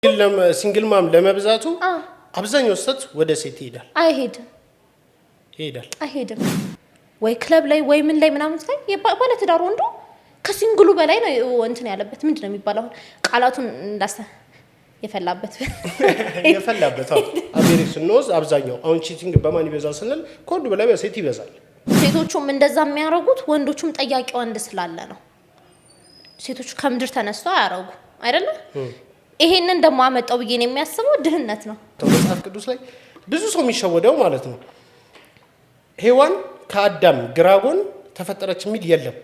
ሲንግል ማም ለመብዛቱ አብዛኛው ሰት ወደ ሴት ይሄዳል አይሄድም ወይ ክለብ ላይ ወይ ምን ላይ ምናምን ላይ ባለ ትዳር ወንዱ ከሲንግሉ በላይ ነው እንትን ያለበት ምንድነው የሚባለው ቃላቱን እንዳሰ የፈላበት አሜሪክስ ኖዝ አብዛኛው አሁን ቺቲንግ በማን ይበዛል ስንል ኮንዱ በላይ በሴት ይበዛል ሴቶቹም እንደዛ የሚያረጉት ወንዶቹም ጠያቂው አንድ ስላለ ነው ሴቶቹ ከምድር ተነስተው ያረጉ አይደለ ይሄንን ደሞ አመጣው ብዬ የሚያስበው ድህነት ነው መጽሐፍ ቅዱስ ላይ ብዙ ሰው የሚሸወደው ማለት ነው ሄዋን ከአዳም ግራጎን ተፈጠረች የሚል የለም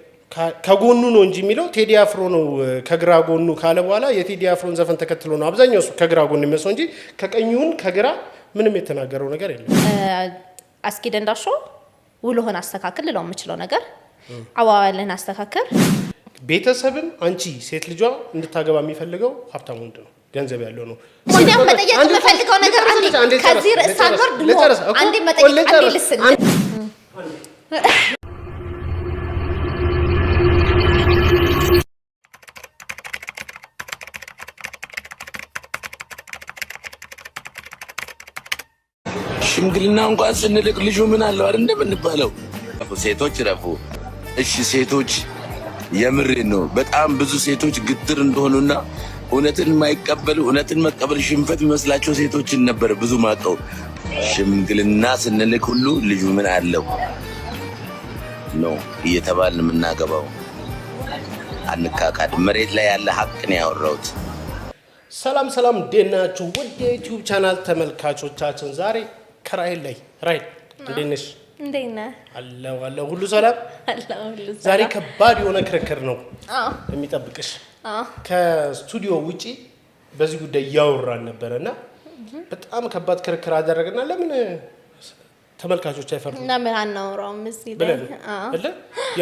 ከጎኑ ነው እንጂ የሚለው ቴዲ አፍሮ ነው ከግራጎኑ ካለ በኋላ የቴዲ አፍሮን ዘፈን ተከትሎ ነው አብዛኛው ከግራጎኑ የሚመስለው እንጂ ከቀኙን ከግራ ምንም የተናገረው ነገር የለም አስኪደ እንዳሾ ውሎህን አስተካክል ለው የምችለው ነገር አዋዋልን አስተካክል ቤተሰብም አንቺ ሴት ልጇ እንድታገባ የሚፈልገው ሀብታም ወንድ ነው ገንዘብ ያለው ነው ወዲያው መጠየቅ የምፈልገው ነገር አንዴ ከዚህ ርዕስ አንወርድ ነው አንዴ መጠየቅ አንዴ ልስን ሽምግልና እንኳን ስንልክ ልጁ ምን አለው አይደል እንደምንባለው ሴቶች ረፉ እሺ ሴቶች የምሬን ነው በጣም ብዙ ሴቶች ግትር እንደሆኑና እውነትን የማይቀበሉ እውነትን መቀበል ሽንፈት የሚመስላቸው ሴቶችን ነበር ብዙ ማቀው ሽምግልና ስንልክ ሁሉ ልጁ ምን አለው ነው እየተባልን የምናገባው አንካካድ መሬት ላይ ያለ ሀቅ ነው ያወራሁት ሰላም ደናችሁ ወደ ዩቲዩብ ቻናል ተመልካቾቻችን ዛሬ ከራይል ላይ ራይል እንደነሽ እንደና አላህ ሁሉ ሰላም ዛሬ ከባድ የሆነ ክርክር ነው የሚጠብቅሽ ከስቱዲዮ ውጪ በዚህ ጉዳይ ያወራን ነበርና በጣም ከባድ ክርክር አደረግና ለምን ተመልካቾች አይፈርዱም እና ምን አናወራው መስጊድ አይደል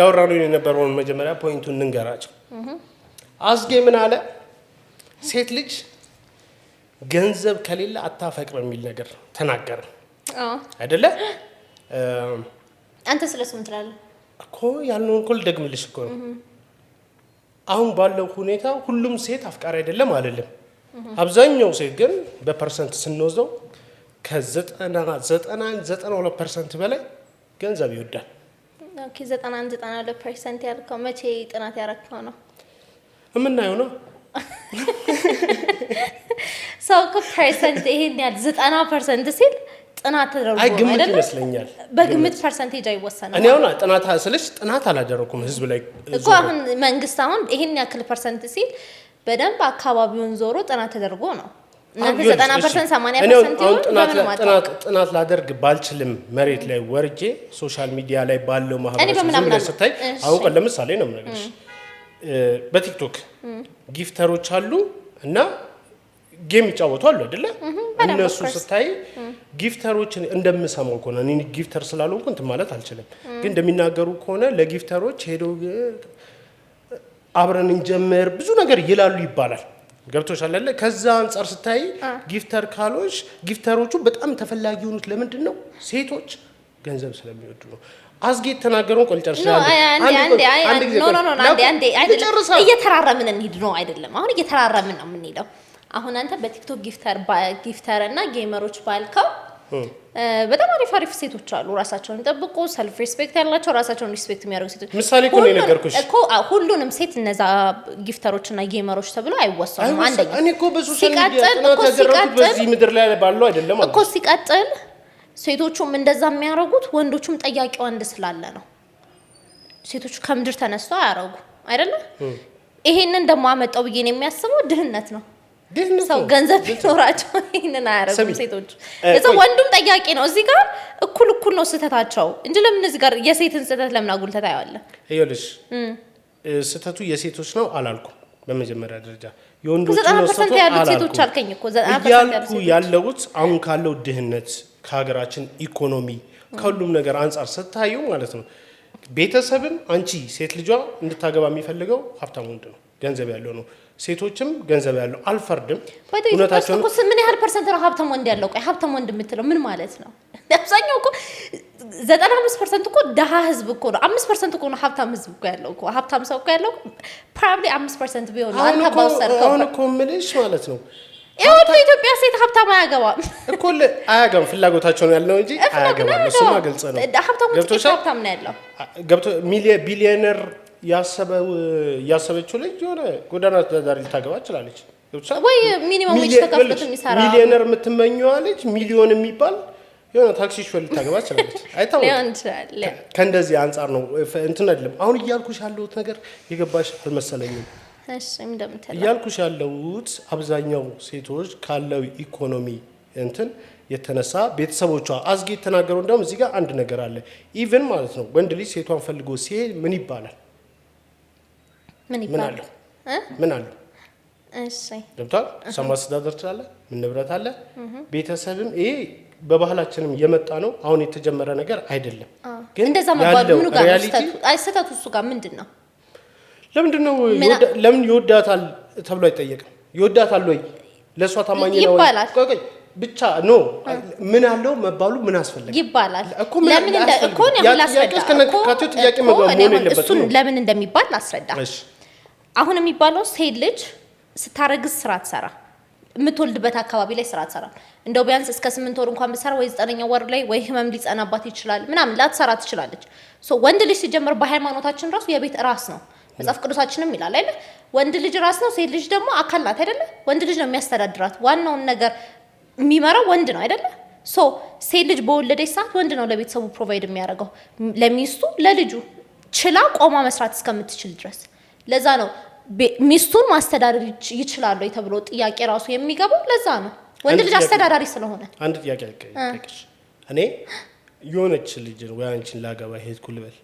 ያወራነው የነበረው መጀመሪያ ፖይንቱን እንንገራቸው አስጌ ምን አለ ሴት ልጅ ገንዘብ ከሌለ አታፈቅርም የሚል ነገር ተናገረ አይደለ አንተ ስለሱም ትላለህ እኮ ያልነው እንኳን ደግምልሽ እኮ አሁን ባለው ሁኔታ ሁሉም ሴት አፍቃሪ አይደለም አይደለም አብዛኛው ሴት ግን በፐርሰንት ስንወስደው ከ92% በላይ ገንዘብ ይወዳል ኦኬ 92% ያልከው መቼ ጥናት ያረከው ነው ምናየው ነው ሰው ከፐርሰንት ይሄን ያህል 90% ሲል ጥናት ተደርጎ አይደለም ይመስለኛል በግምት ፐርሰንቴጅ አይወሰንም እኔ አሁን ጥናት ስለሽ ጥናት አላደረኩም ህዝብ ላይ እኮ አሁን መንግስት አሁን ይሄን ያክል ፐርሰንት ሲል በደንብ አካባቢውን ዞሮ ጥናት ተደርጎ ነው እናንተ 90% 80% ጥናት ላደርግ ባልችልም መሬት ላይ ወርጄ ሶሻል ሚዲያ ላይ ባለው ማህበረሰብ ላይ ስታይ አሁን ለምሳሌ ነው የምነግርሽ በቲክቶክ ጊፍተሮች አሉ እና ጌም ይጫወታሉ አይደለ እነሱ ስታይ ጊፍተሮችን እንደምሰማው ከሆነ እኔ ጊፍተር ስላልሆንኩ እንት ማለት አልችልም ግን እንደሚናገሩ ከሆነ ለጊፍተሮች ሄዶ አብረን እንጀምር ብዙ ነገር ይላሉ ይባላል ገብቶሻል አይደለ ከዛ አንፃር ስታይ ጊፍተር ካሎች ጊፍተሮቹ በጣም ተፈላጊ ሆኑት ለምንድነው ሴቶች ገንዘብ ስለሚወዱ ነው አስጌ ተናገሩን ቆልጨርሻለሁ አንዴ እየተራረምን እንሂድ ነው አይደለም አሁን እየተራረምን ነው የምንሄደው አሁን አንተ በቲክቶክ ጊፍተር እና ጌመሮች ባልከው በጣም አሪፍ ሴቶች አሉ ራሳቸውን ይጠብቁ ሰልፍ ሪስፔክት ያላቸው ራሳቸውን ሪስፔክት የሚያደርጉ ሴቶች ምሳሌ እኮ ነው የነገርኩሽ እኮ ሁሉንም ሴት እነዛ ጊፍተሮች እና ጌመሮች ተብሎ አይወሰኑም አንደኛ እኔ እኮ በሶሻል ሚዲያ ተደረኩት በዚህ ምድር ላይ ባለው አይደለም እኮ ሲቀጥል ሴቶቹም እንደዛ የሚያረጉት ወንዶቹም ጠያቂው አንድ ስላለ ነው ሴቶቹ ከምድር ተነስተው ያረጉ አይደለ ይሄንን ደሞ አመጣው ብዬ የሚያስበው ድህነት ነው ሰው ገንዘብ ቢኖራቸው ይሄንን አያረጉም ሴቶች እዛ ወንዱም ጠያቂ ነው እዚህ ጋር እኩል ነው ስተታቸው እንጂ ለምን እዚህ ጋር የሴትን ስተት ለምን አጉልተታ ያዋለ ይኸውልሽ ስተቱ የሴቶች ነው አላልኩም በመጀመሪያ ደረጃ የወንዶች ነው ስተቱ ያሉት ሴቶች አልከኝ እኮ 90% ያለውት አሁን ካለው ድህነት ከሀገራችን ኢኮኖሚ ከሁሉም ነገር አንፃር ስታዩ ማለት ነው ቤተሰብም አንቺ ሴት ልጇ እንድታገባ የሚፈልገው ሀብታም ወንድ ነው ገንዘብ ያለው ነው ሴቶችም ገንዘብ ያለው አልፈርድም እውነታቸው ነው ምን ያህል ፐርሰንት ነው ሀብታም ወንድ ያለው ቆይ ሀብታም ወንድ የምትለው ምን ማለት ነው አብዛኛው እኮ 95% እኮ ደሃ ህዝብ እኮ ነው 5% እኮ ነው ሀብታም ህዝብ እኮ ያለው እኮ ሀብታም ሰው እኮ ያለው probably 5% ቢሆን አንተ ባውሰርከው አሁን እኮ ምንሽ ማለት ነው ይኸውልህ ኢትዮጵያ ሴት ሀብታም አያገባም እኮ አያገባም ፍላጎታቸው ነው ያለው እንጂ አያገባም እሱማ ግልጽ ነው ሀብታም ነው ያለው ገብቶ ቢሊየነር ያሰበችው ልጅ የሆነ ጎዳና ተዳዳሪ ልታገባ ትችላለች ወይ ሚኒመም ዌጅ ተከፍሎት የሚሰራ ሚሊየነር የምትመኘዋ ልጅ ሚሊዮን የሚባል የሆነ ታክሲ ሹፌር ልታገባ ትችላለች አይታወቅም ከእንደዚህ አንጻር ነው እንትን አይደለም አሁን እያልኩሽ ያለሁት ነገር የገባሽ አልመሰለኝም እሺ እንደምትለው እያልኩሽ ያለሁት አብዛኛው ሴቶች ካለው ኢኮኖሚ እንትን የተነሳ ቤተሰቦቿ አዝጌ ተናገሩ እንደውም እዚህ ጋር አንድ ነገር አለ ኢቭን ማለት ነው ወንድ ልጅ ሴቷን ፈልጎ ሲሄድ ምን ይባላል ምን አለ እሺ ደምታል ሰማስተዳደር ትላለ ምን ንብረት አለ ቤተሰብም ይሄ በባህላችንም የመጣ ነው አሁን የተጀመረ ነገር አይደለም ግን እንደዛ መባሉ ምኑ ጋር አይሰታቱ እሱ ጋር ምንድነው ለምን ይወዳታል ተብሎ አይጠየቅም ይወዳታል ወይ ለሷ ታማኝ ነው ወይ ብቻ ነው ምን አለው መባሉ ምን አስፈልግ ይባላል ለምን እኮ ነው ያላስረዳ እሱን ለምን እንደሚባል አስረዳ አሁን የሚባለው ሴት ልጅ ስታረግዝ ስራ ትሰራ የምትወልድበት አካባቢ ላይ ስራ ትሰራ እንደው ቢያንስ እስከ 8 ወር እንኳን ብትሰራ ወይ 9ኛው ወር ላይ ወይ ህመም ሊጸናባት ይችላል ምናምን ላትሰራ ትችላለች ወንድ ልጅ ሲጀምር በሃይማኖታችን ራሱ የቤት ራስ ነው መጽሐፍ ቅዱሳችንም ይላል አይደል ወንድ ልጅ ራስ ነው ሴት ልጅ ደግሞ አካል ናት አይደል ወንድ ልጅ ነው የሚያስተዳድራት ዋናውን ነገር የሚመራው ወንድ ነው አይደል ሴት ልጅ በወለደች ሰዓት ወንድ ነው ለቤተሰቡ ፕሮቫይድ የሚያደርገው ለሚስቱ ለልጁ ችላ ቆማ መስራት እስከምትችል ድረስ ለዛ ነው ሚስቱን ማስተዳደር ይችላል ወይ ተብሎ ጥያቄ ራሱ የሚገባው ለዛ ነው ወንድ ልጅ አስተዳዳሪ ስለሆነ አንድ ጥያቄ አልከኝ እኔ የሆነች ልጅ ወይ አንቺን ላገባ ሄድኩ ልበል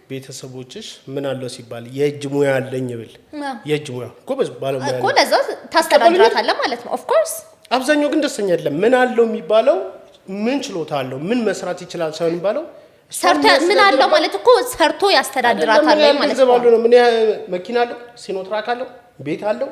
ቤተሰቦችሽ ምን አለው ሲባል የእጅ ሙያ አለኝ ብል የእጅ ሙያ ጎበዝ ባለሙያ እኮ ለዛ ታስተዳድራታለህ ማለት ነው ኦፍ ኮርስ አብዛኛው ግን ደስተኛ አይደለም ምን አለው የሚባለው ምን ችሎታ አለው ምን መስራት ይችላል ሳይሆን የሚባለው ሰርቶ ምን አለው ማለት እኮ ሰርቶ ያስተዳድራታል ማለት ነው ምን መኪና አለው ሲኖትራክ አለው ቤት አለው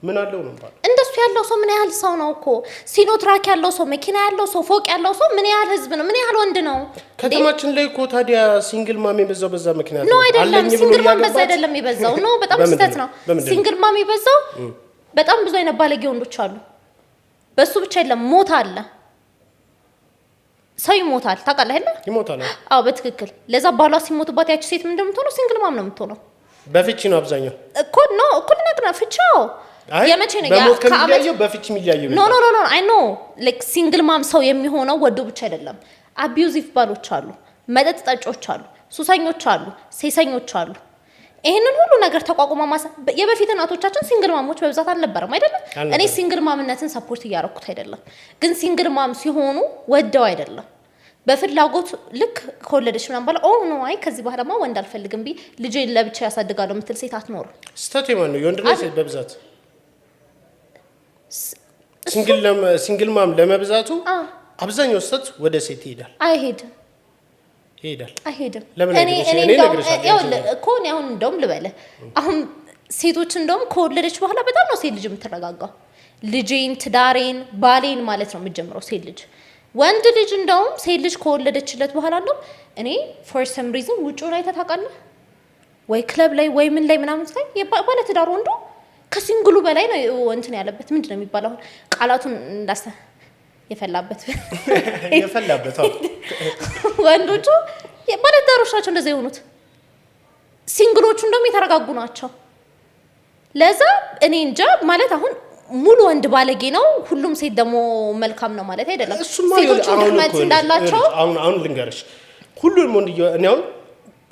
ምን አለው ነው ማለት እንደሱ ያለው ሰው ምን ያህል ሰው ነው እኮ ሲኖትራክ ያለው ሰው መኪና ያለው ሰው ፎቅ ያለው ሰው ምን ያህል ህዝብ ነው ምን ያህል ወንድ ነው ከተማችን ላይ እኮ ታዲያ ሲንግል ማም የበዛው በዛ ምክንያት ነው አይደለም ሲንግል ማም በዛ አይደለም የበዛው ነው በጣም ስህተት ነው ሲንግል ማም የበዛው በጣም ብዙ አይነት ባለጌ ወንዶች አሉ በሱ ብቻ አይደለም ሞት አለ ሰው ይሞታል ታውቃለህ አይደል ይሞታል አዎ በትክክል ለዛ ባሏ ሲሞትባት ያቺ ሴት ምን እንደምትሆነው ሲንግል ማም ነው የምትሆነው በፍቺ ነው አብዛኛው እኮ ነው እኮ ልነግርህ ፍቺው የመቼ ነው ከአመት በፍቺ የሚያየው ኖ አይ ኖ ላይክ ሲንግል ማም ሰው የሚሆነው ወዶ ብቻ አይደለም አቢዩዚቭ ባሎች አሉ መጠጥ ጠጮች አሉ ሱሰኞች አሉ ሴሰኞች አሉ ይሄንን ሁሉ ነገር ተቋቁማ የበፊት እናቶቻችን ሲንግል ማሞች በብዛት አልነበረም አይደለም እኔ ሲንግል ማምነትን ሰፖርት እያረኩት አይደለም ግን ሲንግል ማም ሲሆኑ ወደው አይደለም በፍላጎት ልክ ከወለደች ምናምን ባለ ኖ አይ ከዚህ በኋላማ ወንድ አልፈልግም ቢ ልጄን ለብቻ ያሳድጋለሁ ምትል ሴት አትኖር ስህተት የማን ነው የወንድ ነው ሴት በብዛት ሲንግል ማም ለመብዛቱ አብዛኛው ስህተት ወደ ሴት ይሄዳል አይሄድም እኔ እኮ ነው አሁን እንደውም ልበለ አሁን ሴቶች እንደውም ከወለደች በኋላ በጣም ነው ሴት ልጅ የምትረጋጋው ልጄን ትዳሬን ባሌን ማለት ነው የምትጀምረው ሴት ልጅ ወንድ ልጅ እንደውም ሴት ልጅ ከወለደችለት በኋላ ነው እኔ for some reason ውጪ ላይ ተታቃለህ ወይ ክለብ ላይ ወይ ምን ላይ ምናምን ሳይ ባለ ትዳር ወንዱ ከሲንግሉ በላይ ነው እንትን ያለበት ምንድነው የሚባለው ቃላቱን እንዳሰ የፈላበት ወንዶቹ ባለ ትዳሮች ናቸው እንደዛ የሆኑት ሲንግሎቹ እንደውም የተረጋጉ ናቸው ለዛ እኔ እንጃ ማለት አሁን ሙሉ ወንድ ባለጌ ነው ሁሉም ሴት ደግሞ መልካም ነው ማለት አይደለም ሴቶቹ ድክመት እንዳላቸው አሁን ልንገርሽ ሁሉም ወንድ እኔ አሁን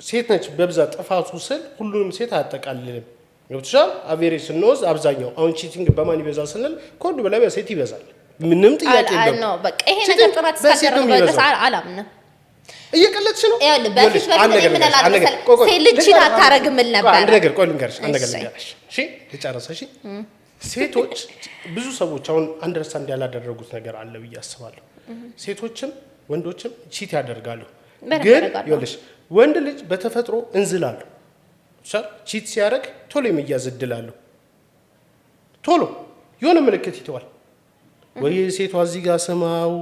ሴት ነች በብዛት ጥፋቱ ስል ሁሉንም ሴት አያጠቃልልም ይወጥሻል አቬሬጅ ስንወዝ አብዛኛው አሁን ቺቲንግ በማን ይበዛል ስንል ከወንድ በላይ በሴት ይበዛል ምንም ጥያቄ የለም ነው በቃ ይሄ ነገር ጥራት እስከደረሰ ድረስ አላምንም እየቀለድሽ ነው በፊት ምን አላደረሰ ሴት ልጅ ቺት አታረግም ነበር አንድ ነገር ቆይ ልንገርሽ እሺ ልጨርሰሽ እሺ ሴቶች ብዙ ሰዎች አሁን አንደርስታንድ ያላደረጉት ነገር አለ ብዬ አስባለሁ ሴቶችም ወንዶችም ቺት ያደርጋሉ ግን ይኸውልሽ ወንድ ልጅ በተፈጥሮ እንዝላሉ ቺት ሲያደርግ ቶሎ የሚያዝድላሉ ቶሎ የሆነ ምልክት ይተዋል ወይ ሴቷ እዚህ ጋር ሰማው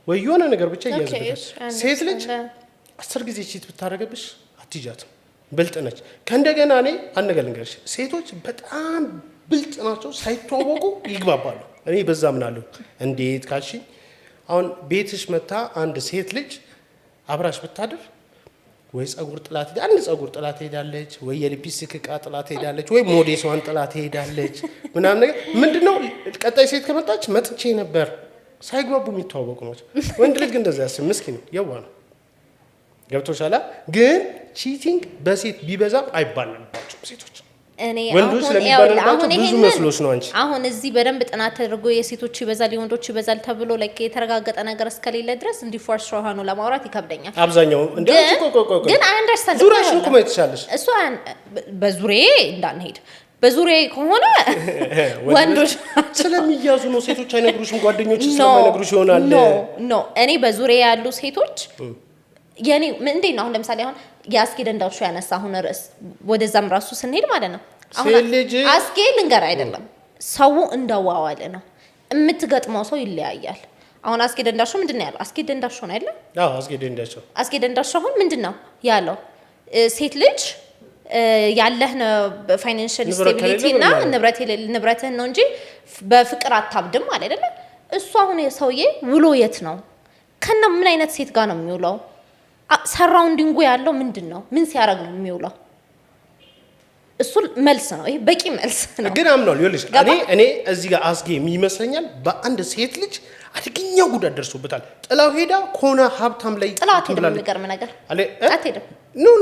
ወይ የሆነ ነገር ብቻ ያዝብታል ሴት ልጅ 10 ጊዜ ቺት ብታረገብሽ አትጃትም ብልጥ ነች ከእንደገና እኔ አንገር ልንገርሽ ሴቶች በጣም ብልጥ ናቸው ሳይተዋወቁ ይግባባሉ እኔ በዛ ምን አለው እንዴት ካልሽኝ አሁን ቤትሽ መታ አንድ ሴት ልጅ አብራሽ ብታድር ወይ ጸጉር ጥላት አንድ ጸጉር ጥላት ሄዳለች ወይ የሊፕስቲክ ዕቃ ጥላት ሄዳለች ወይ ሞዴሷን ጥላት ሄዳለች ምናምን ነገር ምንድነው ቀጣይ ሴት ከመጣች መጥቼ ነበር ሳይግባቡ የሚተዋወቁ ነው ወንድ ልጅ ግን እንደዛ ያስብ ምስኪን የዋ ነው ገብቶሻላ ግን ቺቲንግ በሴት ቢበዛም አይባልባቸውም ሴቶች እኔ ወንዶች ስለሚባልባቸው ብዙ መስሎሽ ነው አንቺ አሁን እዚህ በደንብ ጥናት ተደርጎ የሴቶች ይበዛል የወንዶች ይበዛል ተብሎ like የተረጋገጠ ነገር እስከሌለ ድረስ እንዲፎርስ ሆኖ ለማውራት ይከብደኛል አብዛኛው ግን I understand ዙሪያሽ ነው ቆይተሻለሽ እሱ በዙሪያዬ እንዳንሄድ በዙሪያዬ ከሆነ ወንዶች ስለሚያዙ ነው ሴቶች አይነግሩሽም ጓደኞች ስለማይነግሩሽ ይሆናል ኖ እኔ በዙሪያዬ ያሉ ሴቶች ያኔ እንዴት ነው አሁን ለምሳሌ አሁን ያስኬድ እንዳልሽው ያነሳ አሁን ርዕስ ወደዛም ራሱ ስንሄድ ማለት ነው አሁን አስኬድ ልንገር አይደለም ሰው እንደዋዋለ ነው የምትገጥመው ሰው ይለያያል አሁን አስኬድ እንዳልሽው ምንድነው ያለው አስኬድ እንዳልሽው ነው አይደል አዎ አስኬድ እንዳልሽው አሁን ምንድነው ያለው ሴት ልጅ ያለህ ፋይናንሻል ስቴቢሊቲ እና ንብረትህን ነው እንጂ በፍቅር አታብድም ማለት አይደለ እሱ አሁን የሰውዬ ውሎ የት ነው ከና ምን አይነት ሴት ጋር ነው የሚውለው ሰራውንዲንጉ ያለው ምንድነው ምን ሲያረግ ነው የሚውለው እሱ መልስ ነው ይሄ በቂ መልስ ነው ግን አምናለሁ ይልሽ እኔ እዚህ ጋር አስጌ የሚመስለኛል በአንድ ሴት ልጅ አድግኛ ጉዳት ደርሶበታል ጥላው ሄዳ ኮና ሀብታም ላይ ጥላት ሄዳ የሚገርም ነገር አትሄድም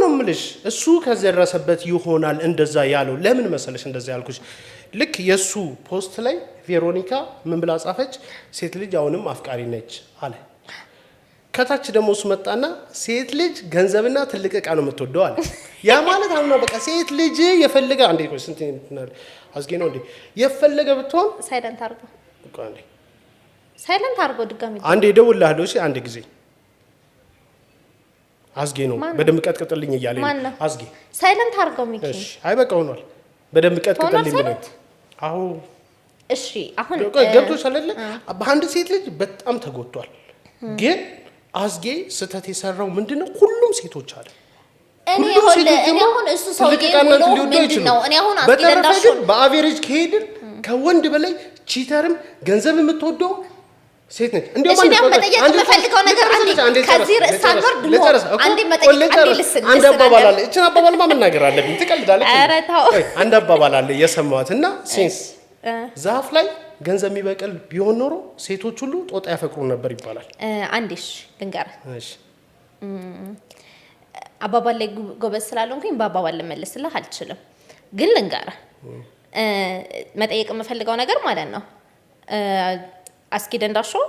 ኖ ምልሽ እሱ ከዘረሰበት ይሆናል እንደዛ ያለው ለምን መሰለሽ እንደዛ ያልኩሽ ልክ የሱ ፖስት ላይ ቬሮኒካ ምን ብላ ጻፈች ሴት ልጅ አሁንም አፍቃሪ ነች አለ ከታች ደግሞ እሱ መጣና ሴት ልጅ ገንዘብና ትልቅ ዕቃ ነው የምትወደው አለ ያ ማለት አሁን ነው በቃ ሴት ልጅ የፈለገ አንዴ ቆይ ስንት እንትናል አስጌ ነው እንዴ የፈለገ ብትሆን ሳይለንት አርጎ እኮ አንዴ ሳይለንት አርጎ ድጋሚ አንዴ ደውልልሃለሁ እሺ አንድ ጊዜ አስጌ ነው በደም ቀጥቅጥልኝ እያለ አስጌ ሳይለንት አርጎ ሚኪ እሺ አይበቃ ሆኗል በደም ቀጥቅጥልኝ ነው አሁ እሺ አሁን ገብቶሽ አይደለ በአንድ ሴት ልጅ በጣም ተጎድቷል ግን አስጌ ስተት የሰራው ምንድነው ሁሉም ሴቶች አለ እኔ አሁን እሱ ሰውዬ ነው ምንድነው እኔ አሁን አስጌ እንዳልሽ በአቨሬጅ ከሄድን ከወንድ በላይ ቺተርም ገንዘብ የምትወደው ሴት ነች እንደውም መጠየቅ የምፈልገው ነገር አንዴ ከዚህ ርዕስ አንወርድ ነው አንዴ መጠየቅ አንዴ ልስን አንድ አባባል አለ እቺ አባባልማ መናገር አለብኝ ትቀልዳለች ኧረ ተው አንድ አባባል አለ የሰማሁትና ሴንስ ዛፍ ላይ ገንዘብ የሚበቅል ቢሆን ኖሮ ሴቶች ሁሉ ጦጣ ያፈቅሩ ነበር ይባላል አንዴሽ ልንገር እሺ አባባል ላይ ጎበዝ ስላልሆንኩኝ በአባባል ልመልስልህ አልችልም ግን ልንገር መጠየቅ የምፈልገው ነገር ማለት ነው አስኬድ እንዳልሽው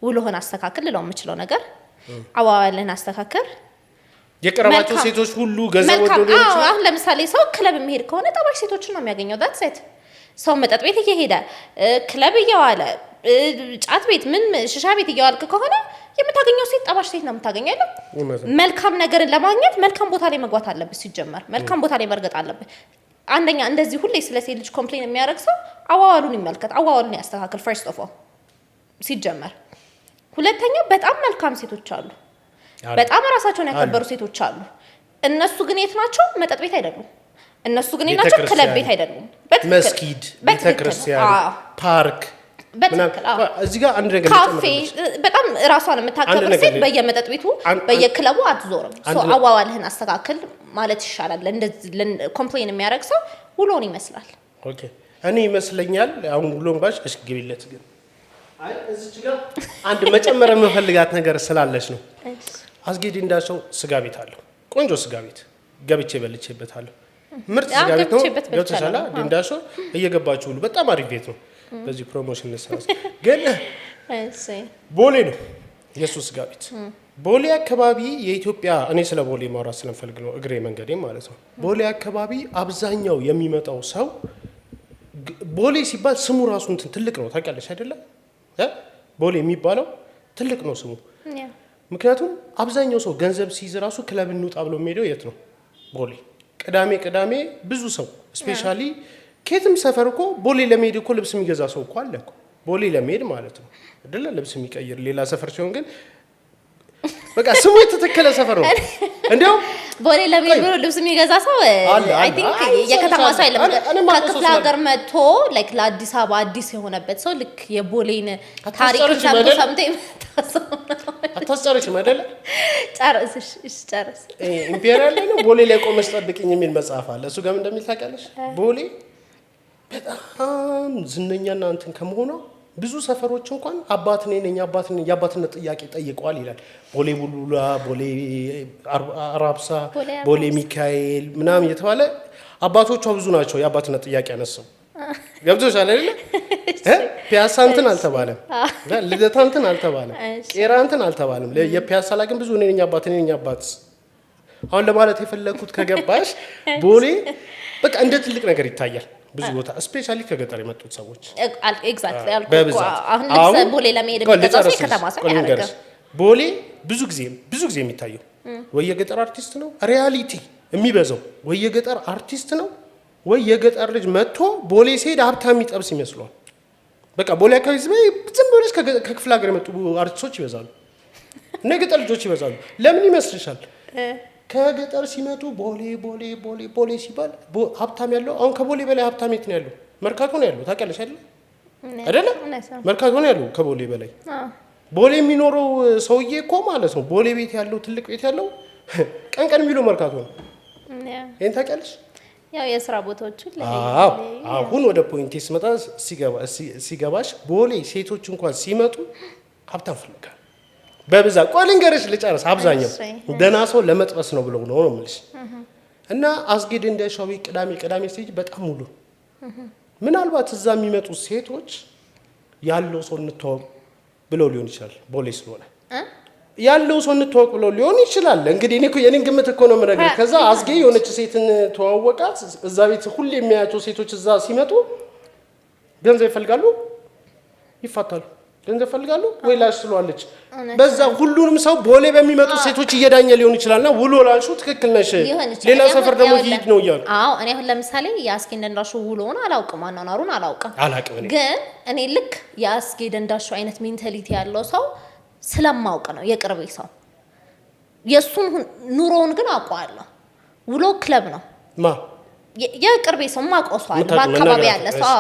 ውሎህን አስተካክል ልለው የምችለው ነገር አዋዋልህን አስተካክል የቀረባቸው ሴቶች ሁሉ ገንዘብ ወደው አሁን ለምሳሌ ሰው ክለብ የሚሄድ ከሆነ ጠባሽ ሴቶችን ነው የሚያገኘው ዳት ሴት ሰው መጠጥ ቤት እየሄደ ክለብ እየዋለ ጫት ቤት ምን ሽሻ ቤት እየዋልክ ከሆነ የምታገኘው ሴት ጠባሽ ሴት ነው የምታገኘው አይደል መልካም ነገርን ለማግኘት መልካም ቦታ ላይ መግባት አለብህ ሲጀመር መልካም ቦታ ላይ መርገጥ አለብህ አንደኛ እንደዚህ ሁሌ ስለ ሴት ልጅ ኮምፕሌን የሚያደርግ ሰው አዋዋሉን ይመልከት አዋዋሉን ያስተካክል ፈርስት ኦፍ ኦል ሲጀመር ሁለተኛ በጣም መልካም ሴቶች አሉ በጣም ራሳቸውን ያከበሩ ሴቶች አሉ እነሱ ግን የት ናቸው መጠጥ ቤት አይደሉም እነሱ ግን ናቸው ክለብ ቤት አይደሉም መስጊድ ቤተክርስቲያን ፓርክ እዚህ ጋር አንድ ነገር ካፌ በጣም ራሷን የምታከብር ሴት በየመጠጥ ቤቱ በየክለቡ አትዞርም ሶ አዋዋልህን አስተካክል ማለት ይሻላል እንደዚህ ኮምፕሌን የሚያደርግ ሰው ውሎን ይመስላል ኦኬ እኔ ይመስለኛል አሁን ውሎን ባሽ እሺ ግቢለት ግን አይ እዚህ ጋር አንድ መጨመር የምፈልጋት ነገር ስላለች ነው አስጌድ እንዳልሽው ስጋ ቤት አለው ቆንጆ ስጋ ቤት ገብቼ በልቼበታለሁ ምርጥ ስጋ ቤት ነው ገብተሻላ እንዳልሽው እየገባችሁ ሁሉ በጣም አሪፍ ቤት ነው በዚህ ፕሮሞሽን ለሰራስ ግን እሺ ቦሌ ነው የሱስ ስጋ ቤት ቦሌ አካባቢ የኢትዮጵያ እኔ ስለ ቦሌ ማውራት ስለምፈልግ ነው እግሬ መንገዴ ማለት ነው ቦሌ አካባቢ አብዛኛው የሚመጣው ሰው ቦሌ ሲባል ስሙ ራሱ እንትን ትልቅ ነው ታውቂያለሽ አይደለ ቦሌ የሚባለው ትልቅ ነው ስሙ ምክንያቱም አብዛኛው ሰው ገንዘብ ሲይዝ ራሱ ክለብ እንውጣ ብሎ የሚሄደው የት ነው ቦሌ ቅዳሜ ብዙ ሰው ስፔሻሊ ከየትም ሰፈር እኮ ቦሌ ለመሄድ እኮ ልብስ የሚገዛ ሰው እኮ አለ እኮ ቦሌ ለመሄድ ማለት ነው አይደለ ልብስ የሚቀይር ሌላ ሰፈር ሲሆን ግን በቃ ስሙ የተተከለ ሰፈር ነው እንደው ቦሌ ለሚሄድ ብሎ ልብስ የሚገዛ ሰው አይ ቲንክ የከተማ ሰው አይደለም። ከክፍለ ሀገር መጥቶ ላይክ ለአዲስ አበባ አዲስ የሆነበት ሰው ልክ የቦሌን ታሪክ ሰምቶ የመጣ ሰው ነው። አታስጨርሽም አይደለ? ጨርስ ጨርስ። ኢምፔሪያል ነው ቦሌ ላይ ቆመሽ ጠብቂኝ የሚል መጽሐፍ አለ። እሱ ጋር ምን እንደሚል ታውቂያለሽ? ቦሌ በጣም ዝነኛና እንትን ከመሆኗ ብዙ ሰፈሮች እንኳን አባት ነኝ የአባትነት ጥያቄ ጠይቀዋል ይላል። ቦሌ ቡሉላ፣ ቦሌ አራብሳ፣ ቦሌ ሚካኤል ምናምን እየተባለ አባቶቿ ብዙ ናቸው የአባትነት ጥያቄ ያነሳው። ገብቶሻል አይደለ? ፒያሳ እንትን አልተባለም፣ ልደታ እንትን አልተባለም፣ ቄራ እንትን አልተባለም። የፒያሳ ላይ ግን ብዙ ነኝ አባት። አሁን ለማለት የፈለኩት ከገባሽ ቦሌ በቃ እንደ ትልቅ ነገር ይታያል ብዙ ቦታ ስፔሻሊ ከገጠር የመጡት ሰዎች ኤግዛክትሊ አሁን ቦሌ ለመሄድ የሚገዛው ከተማ ሰው ያደርጋል። ቦሌ ብዙ ጊዜ የሚታየው ወይ የገጠር አርቲስት ነው ሪያሊቲ የሚበዛው፣ ወይ የገጠር አርቲስት ነው ወይ የገጠር ልጅ መጥቶ ቦሌ ሲሄድ ሀብታም የሚጠብስ ይመስሏል። በቃ ቦሌ አካባቢ ዝም ብለሽ ከክፍለ ሀገር የመጡ አርቲስቶች ይበዛሉ እና የገጠር ልጆች ይበዛሉ። ለምን ይመስልሻል? ከገጠር ሲመጡ ቦሌ ሲባል ሀብታም ያለው አሁን ከቦሌ በላይ ሀብታም የት ነው ያለው? መርካቶ ነው ያለው። ታውቂያለሽ አይደለ? መርካቶ ነው ያለው ከቦሌ በላይ። ቦሌ የሚኖረው ሰውዬ እኮ ማለት ነው ቦሌ ቤት ያለው ትልቅ ቤት ያለው ቀን የሚለው መርካቶ ነው። ይሄን ታውቂያለሽ? ያው የሥራ ቦታዎችን አሁን ወደ ፖይንቴ ስመጣ ሲገባሽ ቦሌ ሴቶች እንኳን ሲመጡ ሀብታም ፈልጋል በብዛት። ቆይ ልንገርሽ ልጨርስ። አብዛኛው ደህና ሰው ለመጥበስ ነው ብለው ነው የምልሽ። እና አስጌድ እንደሻው ቅዳሜ ስቴጅ በጣም ሙሉ። ምናልባት እዛ የሚመጡ ሴቶች ያለው ሰው እንተዋወቅ ብለው ሊሆን ይችላል። ቦሌ ስለሆነ ያለው ሰው እንተዋወቅ ብለው ሊሆን ይችላል። እንግዲህ እኔ እኮ የኔን ግምት እኮ ነው የምነግርሽ። ከዛ አስጌ የሆነች ሴትን ተዋወቃት። እዛ ቤት ሁሉ የሚያያቸው ሴቶች እዛ ሲመጡ ገንዘብ ይፈልጋሉ፣ ይፋታሉ። ገንዘብ ፈልጋሉ ወይ ላሽ ስለዋለች። በዛ ሁሉንም ሰው ቦሌ በሚመጡ ሴቶች እየዳኘ ሊሆን ይችላልና ውሎ ላልሽው ትክክል ነሽ። ሌላ ሰፈር ደግሞ ሂድ ነው ይያሉ። እኔ አሁን ለምሳሌ የአስጌ ደንዳሾ ውሎውን አላውቅም፣ አናናሩን አላውቅም። ግን እኔ ልክ የአስጌ ደንዳሾ አይነት ሜንታሊቲ ያለው ሰው ስለማውቅ ነው የቅርቤ ሰው። የሱን ኑሮውን ግን አውቀዋለሁ። ውሎ ክለብ ነው የቅርቤ ሰው ማውቀው ሰው አለ በአካባቢ ያለ ሰው።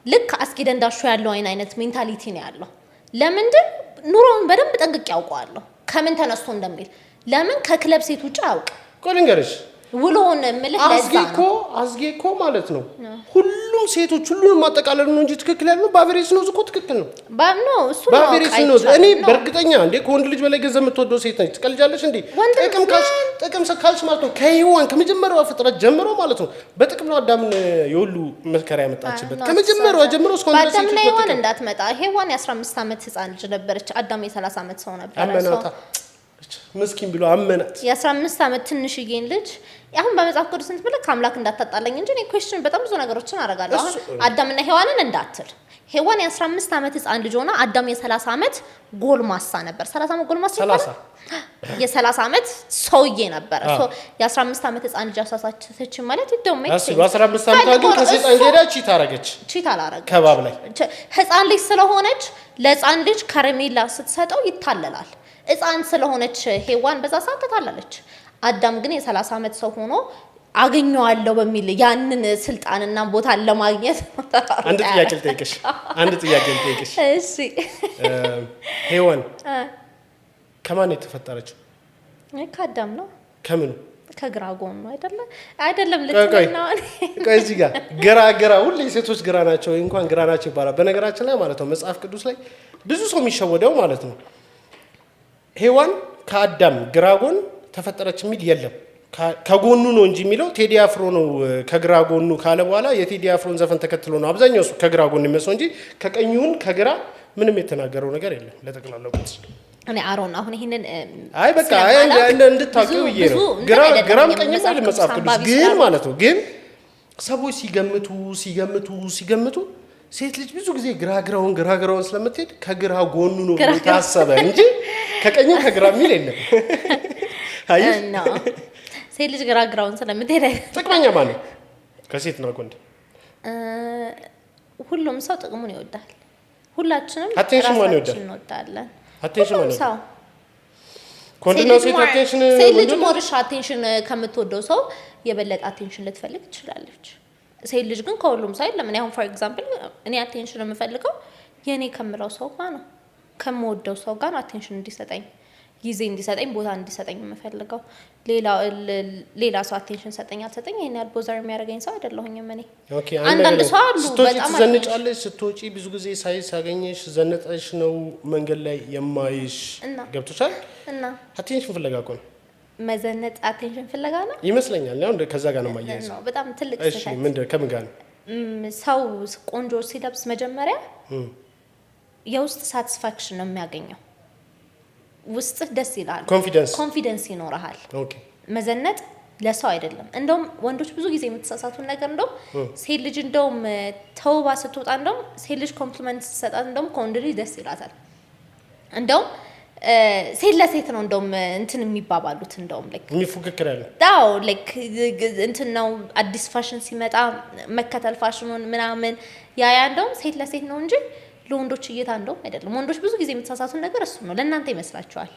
ልክ አስጌ ደንዳሾ ያለው አይነት ሜንታሊቲ ነው ያለው። ለምንድን ኑሮውን በደንብ ጠንቅቄ ያውቀዋለሁ ከምን ተነስቶ እንደሚል። ለምን ከክለብ ሴት ውጭ አውቅ ቆልንገርሽ ውሎውን ምልህ ለዛ ነው። አስጌ እኮ ማለት ነው ሁሉም ሴቶች ሁሉንም ማጠቃለል ነው እንጂ ትክክል ያለው በአቨሬጅ ነው እኮ ትክክል ነው። በአቨሬጅ ነው። እኔ በእርግጠኛ እንዴ ከወንድ ልጅ በላይ ገንዘብ የምትወደው ሴት ነች። ትቀልጃለሽ እንዴ? ጥቅም ካልሽ ማለት ነው ከሔዋን ከመጀመሪያው ፍጥረት ጀምሮ ማለት ነው በጥቅም ነው አዳምን የሁሉ መከራ ያመጣችበት። ከመጀመሪያው ጀምሮ እስካሁን ድረስ አዳምና ሔዋን እንዳትመጣ። ሔዋን የ15 ዓመት ህፃን ልጅ ነበረች። አዳም የ30 ዓመት ሰው ነበር። ምስኪን ብሎ አመናት። የ15 ዓመት ትንሽዬን ልጅ አሁን በመጽሐፍ ቅዱስ እንትምልክ አምላክ እንዳታጣላኝ እንጂ እኔ ኩዌስችን በጣም ብዙ ነገሮችን አደርጋለሁ። አሁን አዳምና ሔዋንን እንዳትል። ሔዋን የ15 ዓመት ህፃን ልጅ ሆና አዳም የ30 ዓመት ጎልማሳ ነበር። 30 ዓመት ጎልማሳ ነበር። የ30 ዓመት ሰውዬ ነበር። የ15 ዓመት ህፃን ልጅ አሳሳተች ማለት ይደውም እሺ። በ15 ዓመት ግን ከሰይጣን ሄዳ ቺት አረገች። ቺት አላረገች ከባብ ላይ ህፃን ልጅ ስለሆነች ለህፃን ልጅ ከረሜላ ስትሰጠው ይታለላል። ህፃን ስለሆነች ሔዋን በዛ ሰዓት ተታለለች። አዳም ግን የ30 ዓመት ሰው ሆኖ አገኘዋለሁ በሚል ያንን ስልጣንና ቦታ ለማግኘት አንድ ጥያቄ ልጠይቅሽ። እሺ ሔዋን ከማን የተፈጠረችው? ከአዳም ነው። ከምኑ? ከግራ ጎን ነው አይደለም ልትነው። ቆይ እዚህ ጋር ግራ ሁሌ ሴቶች ግራ ናቸው እንኳን ግራ ናቸው ይባላል። በነገራችን ላይ ማለት ነው መጽሐፍ ቅዱስ ላይ ብዙ ሰው የሚሸወደው ማለት ነው ሔዋን ከአዳም ግራ ጎን ተፈጠረች የሚል የለም። ከጎኑ ነው እንጂ የሚለው ቴዲ አፍሮ ነው ከግራ ጎኑ ካለ በኋላ የቴዲ አፍሮን ዘፈን ተከትሎ ነው አብዛኛው ከግራ ጎን የሚመስለው እንጂ ከቀኙን ከግራ ምንም የተናገረው ነገር የለም። ለተቀላላቁት እኔ አሮን አሁን ይሄንን በቃ እንድታውቂው ይሄ ነው። ግራም ቀኝም አይደለም መጽሐፍ ቅዱስ ግን ማለት ነው። ግን ሰዎች ሲገምቱ ሴት ልጅ ብዙ ጊዜ ግራግራውን ስለምትሄድ ከግራ ጎኑ ነው ታሰበ እንጂ ከቀኝም ከግራ የሚል የለም። አይሽ ሴት ልጅ ግራግራውን ስለምትሄድ ጥቅመኛ ማለት ከሴት ነው ወንድ ሁሉም ሰው ጥቅሙን ይወዳል። ሁላችንም አቴንሽን ማን ይወዳል? እንወዳለን። አቴንሽን ማን ሰው ኮንቲኒው ሴት አቴንሽን ሴት ልጅ ሞርሽ አቴንሽን ከምትወደው ሰው የበለጠ አቴንሽን ልትፈልግ ትችላለች። ሴት ልጅ ግን ከሁሉም ሰው ለምን አሁን ፎር ኤግዛምፕል እኔ አቴንሽን የምፈልገው የኔ ከምለው ሰው ጋር ነው ከምወደው ሰው ጋር አቴንሽን እንዲሰጠኝ ጊዜ እንዲሰጠኝ ቦታ እንዲሰጠኝ የምፈልገው ሌላ ሰው አቴንሽን ሰጠኝ አልሰጠኝ ይሄን ያህል ቦዘር የሚያደርገኝ ሰው አይደለሁኝም እኔ ኦኬ አንዳንድ ሰው አሉ በጣም ዘንጫለሽ ስትወጪ ብዙ ጊዜ ሳገኘሽ ዘንጠሽ ነው መንገድ ላይ የማይሽ ገብቶሻል እና አቴንሽን ፍለጋ እኮ ነው መዘነጥ አቴንሽን ፍለጋ ነው ይመስለኛል ያው ከዛ ጋር ነው ማያይዝ ነው በጣም ትልቅ እሺ ምንድነው ከምን ጋር ነው ሰው ቆንጆ ሲለብስ መጀመሪያ የውስጥ ሳቲስፋክሽን ነው የሚያገኘው ውስጥ ደስ ይላል ኮንፊደንስ ይኖርሃል ኦኬ መዘነጥ ለሰው አይደለም እንደውም ወንዶች ብዙ ጊዜ የምትሳሳቱን ነገር እንደውም ሴት ልጅ እንደውም ተውባ ስትወጣ እንደውም ሴት ልጅ ኮምፕሊመንት ስትሰጣት እንደውም ከወንድ ልጅ ደስ ይላታል እንደውም ሴት ለሴት ነው እንደውም እንትን የሚባባሉት እንደውም ላይክ የሚፉክክር ያለ ዳው ላይክ እንትን ነው አዲስ ፋሽን ሲመጣ መከተል ፋሽኑን ምናምን ያ እንደውም ሴት ለሴት ነው እንጂ ለወንዶች እይታ እንደውም አይደለም ወንዶች ብዙ ጊዜ የምትሳሳቱን ነገር እሱ ነው ለእናንተ ይመስላችኋል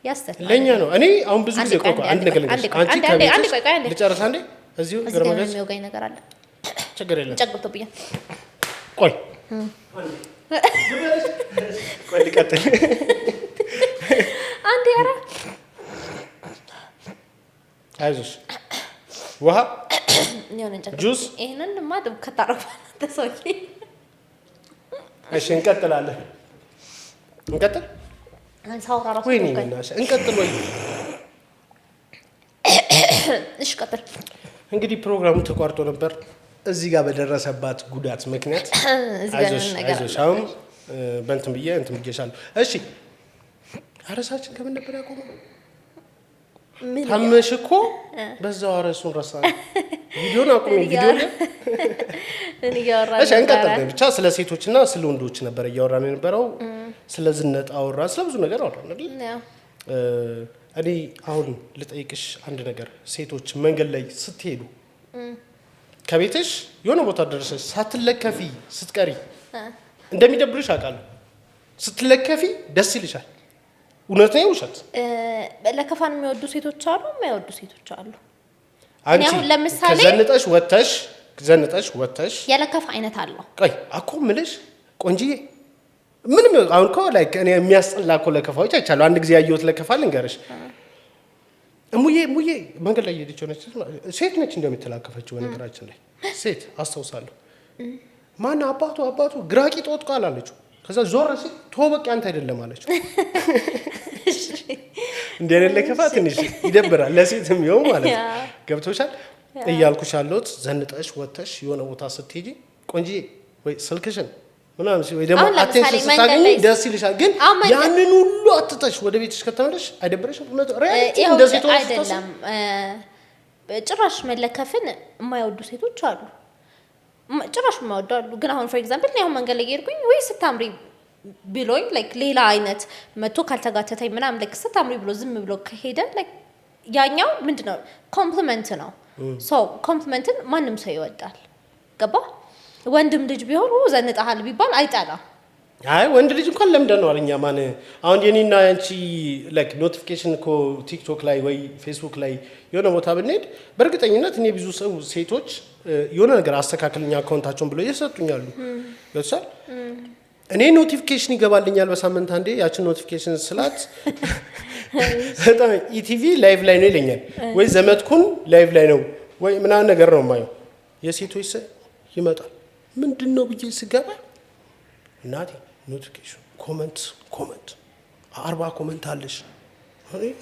ያስተካክላል ለኛ ነው እኔ አሁን ብዙ ጊዜ ቆይ አንድ ነገር አንቺ ልጨርስ አንዴ እዚሁ ግርማገስ የሚወጋኝ ነገር አለ ችግር የለም ጨቅብቶብኛል ቆይ ቆይ ልቀጥል አንዴ ኧረ አይዞሽ ውሃ ጁስ ይሄንን ማድብ ከታረፈ ተሰውዬ እሺ እንቀጥላለን እንቀጥል አንሳው ራሱ እንቀጥል ወይ እሺ ቀጥል እንግዲህ ፕሮግራሙ ተቋርጦ ነበር እዚህ ጋር በደረሰባት ጉዳት ምክንያት አይዞሽ አሁን በእንትን ብዬሻለሁ እሺ አረሳችን ከምን ነበር ያቆመው ታመሽ እኮ በዛው አረሱን ረሳን ቪዲዮን አቁም ቪዲዮ እኔ ያወራን እሺ እንቀጥል ብቻ ስለ ሴቶችና ስለ ወንዶች ነበር ያወራን የነበረው ስለ ዝነጣ አወራ ስለ ብዙ ነገር አወራን አይደል እኔ አሁን ልጠይቅሽ አንድ ነገር ሴቶች መንገድ ላይ ስትሄዱ ከቤትሽ የሆነ ቦታ ደረሰሽ ሳትለከፊ ስትቀሪ እንደሚደብርሽ አውቃለሁ ስትለከፊ ደስ ይልሻል እውነት ነው ውሸት ለከፋን የሚወዱ ሴቶች አሉ የማይወዱ ሴቶች አሉ አንቺ ለምሳሌ ዘንጠሽ ወተሽ የለከፋ አይነት አለው ቆይ አኮ ምልሽ ቆንጂዬ ምንም አሁን እኮ ላይክ እኔ የሚያስጠላ እኮ ለከፋዎች አይቻለሁ አንድ ጊዜ ያየሁት ለከፋ ልንገርሽ እሙዬ መንገድ ላይ ሄደች ሆነች ሴት ነች እንደምትላከፈችው በነገራችን ላይ ሴት አስተውሳለሁ ማን አባቱ ግራቂ ጦት ቃል አለችው ከዛ ዞር ሲል ተወበቅ አንተ አይደለም አለችው እንዴ ለከፋ ትንሽ ይደብራል ለሴትም ይው ማለት ገብቶሻል እያልኩሽ አለሁት ዘንጠሽ ወተሽ የሆነ ቦታ ስትሄጂ ቆንጂዬ ወይ ስልክሽን ምናምን ወይ ደግሞ አቴንሽን ስታገኝ ደስ ይልሻል ግን ያንን ሁሉ አትተሽ ወደ ቤትሽ ከተመለሽ አይደብርሽም ሪያሊቲ እንደ ሴቶች አይደለም ጭራሽ መለከፍን የማይወዱ ሴቶች አሉ ጭራሽ የማይወዱ አሉ ግን አሁን ፎር ኤግዛምፕል ነው መንገድ ላይ ሄድኩኝ ወይ ስታምሪ ብሎኝ ላይክ ሌላ አይነት መቶ ካልተጋተተኝ ምናምን ላይክ ስታምሪ ብሎ ዝም ብሎ ከሄደ ላይክ ያኛው ምንድነው ኮምፕሊመንት ነው ሶ ኮምፕሊመንትን ማንም ሰው ይወዳል ገባ ወንድም ልጅ ቢሆን ዘንጣሃል ቢባል አይጣላ አይ ወንድ ልጅ እንኳን ለምደን ነው አለኛ ማን አሁን የኔና ያንቺ ላይክ ኖቲፊኬሽን ኮ ቲክቶክ ላይ ወይ ፌስቡክ ላይ የሆነ ቦታ ብንሄድ በእርግጠኝነት እኔ ብዙ ሰው ሴቶች የሆነ ነገር አስተካክልኛ አካውንታቸውን ብለው እየሰጡኛሉ ለምሳሌ እኔ ኖቲፊኬሽን ይገባልኛል በሳምንት አንዴ ያችን ኖቲፊኬሽን ስላት በጣም ኢቲቪ ላይቭ ላይ ነው ይለኛል ወይ ዘመድኩን ላይቭ ላይ ነው ወይ ምናምን ነገር ነው የማየው የሴቶች ይመጣል ምንድነው ብዬ ስገባ እናቴ ኖቲፊኬሽን ኮሜንት 40 ኮሜንት አለሽ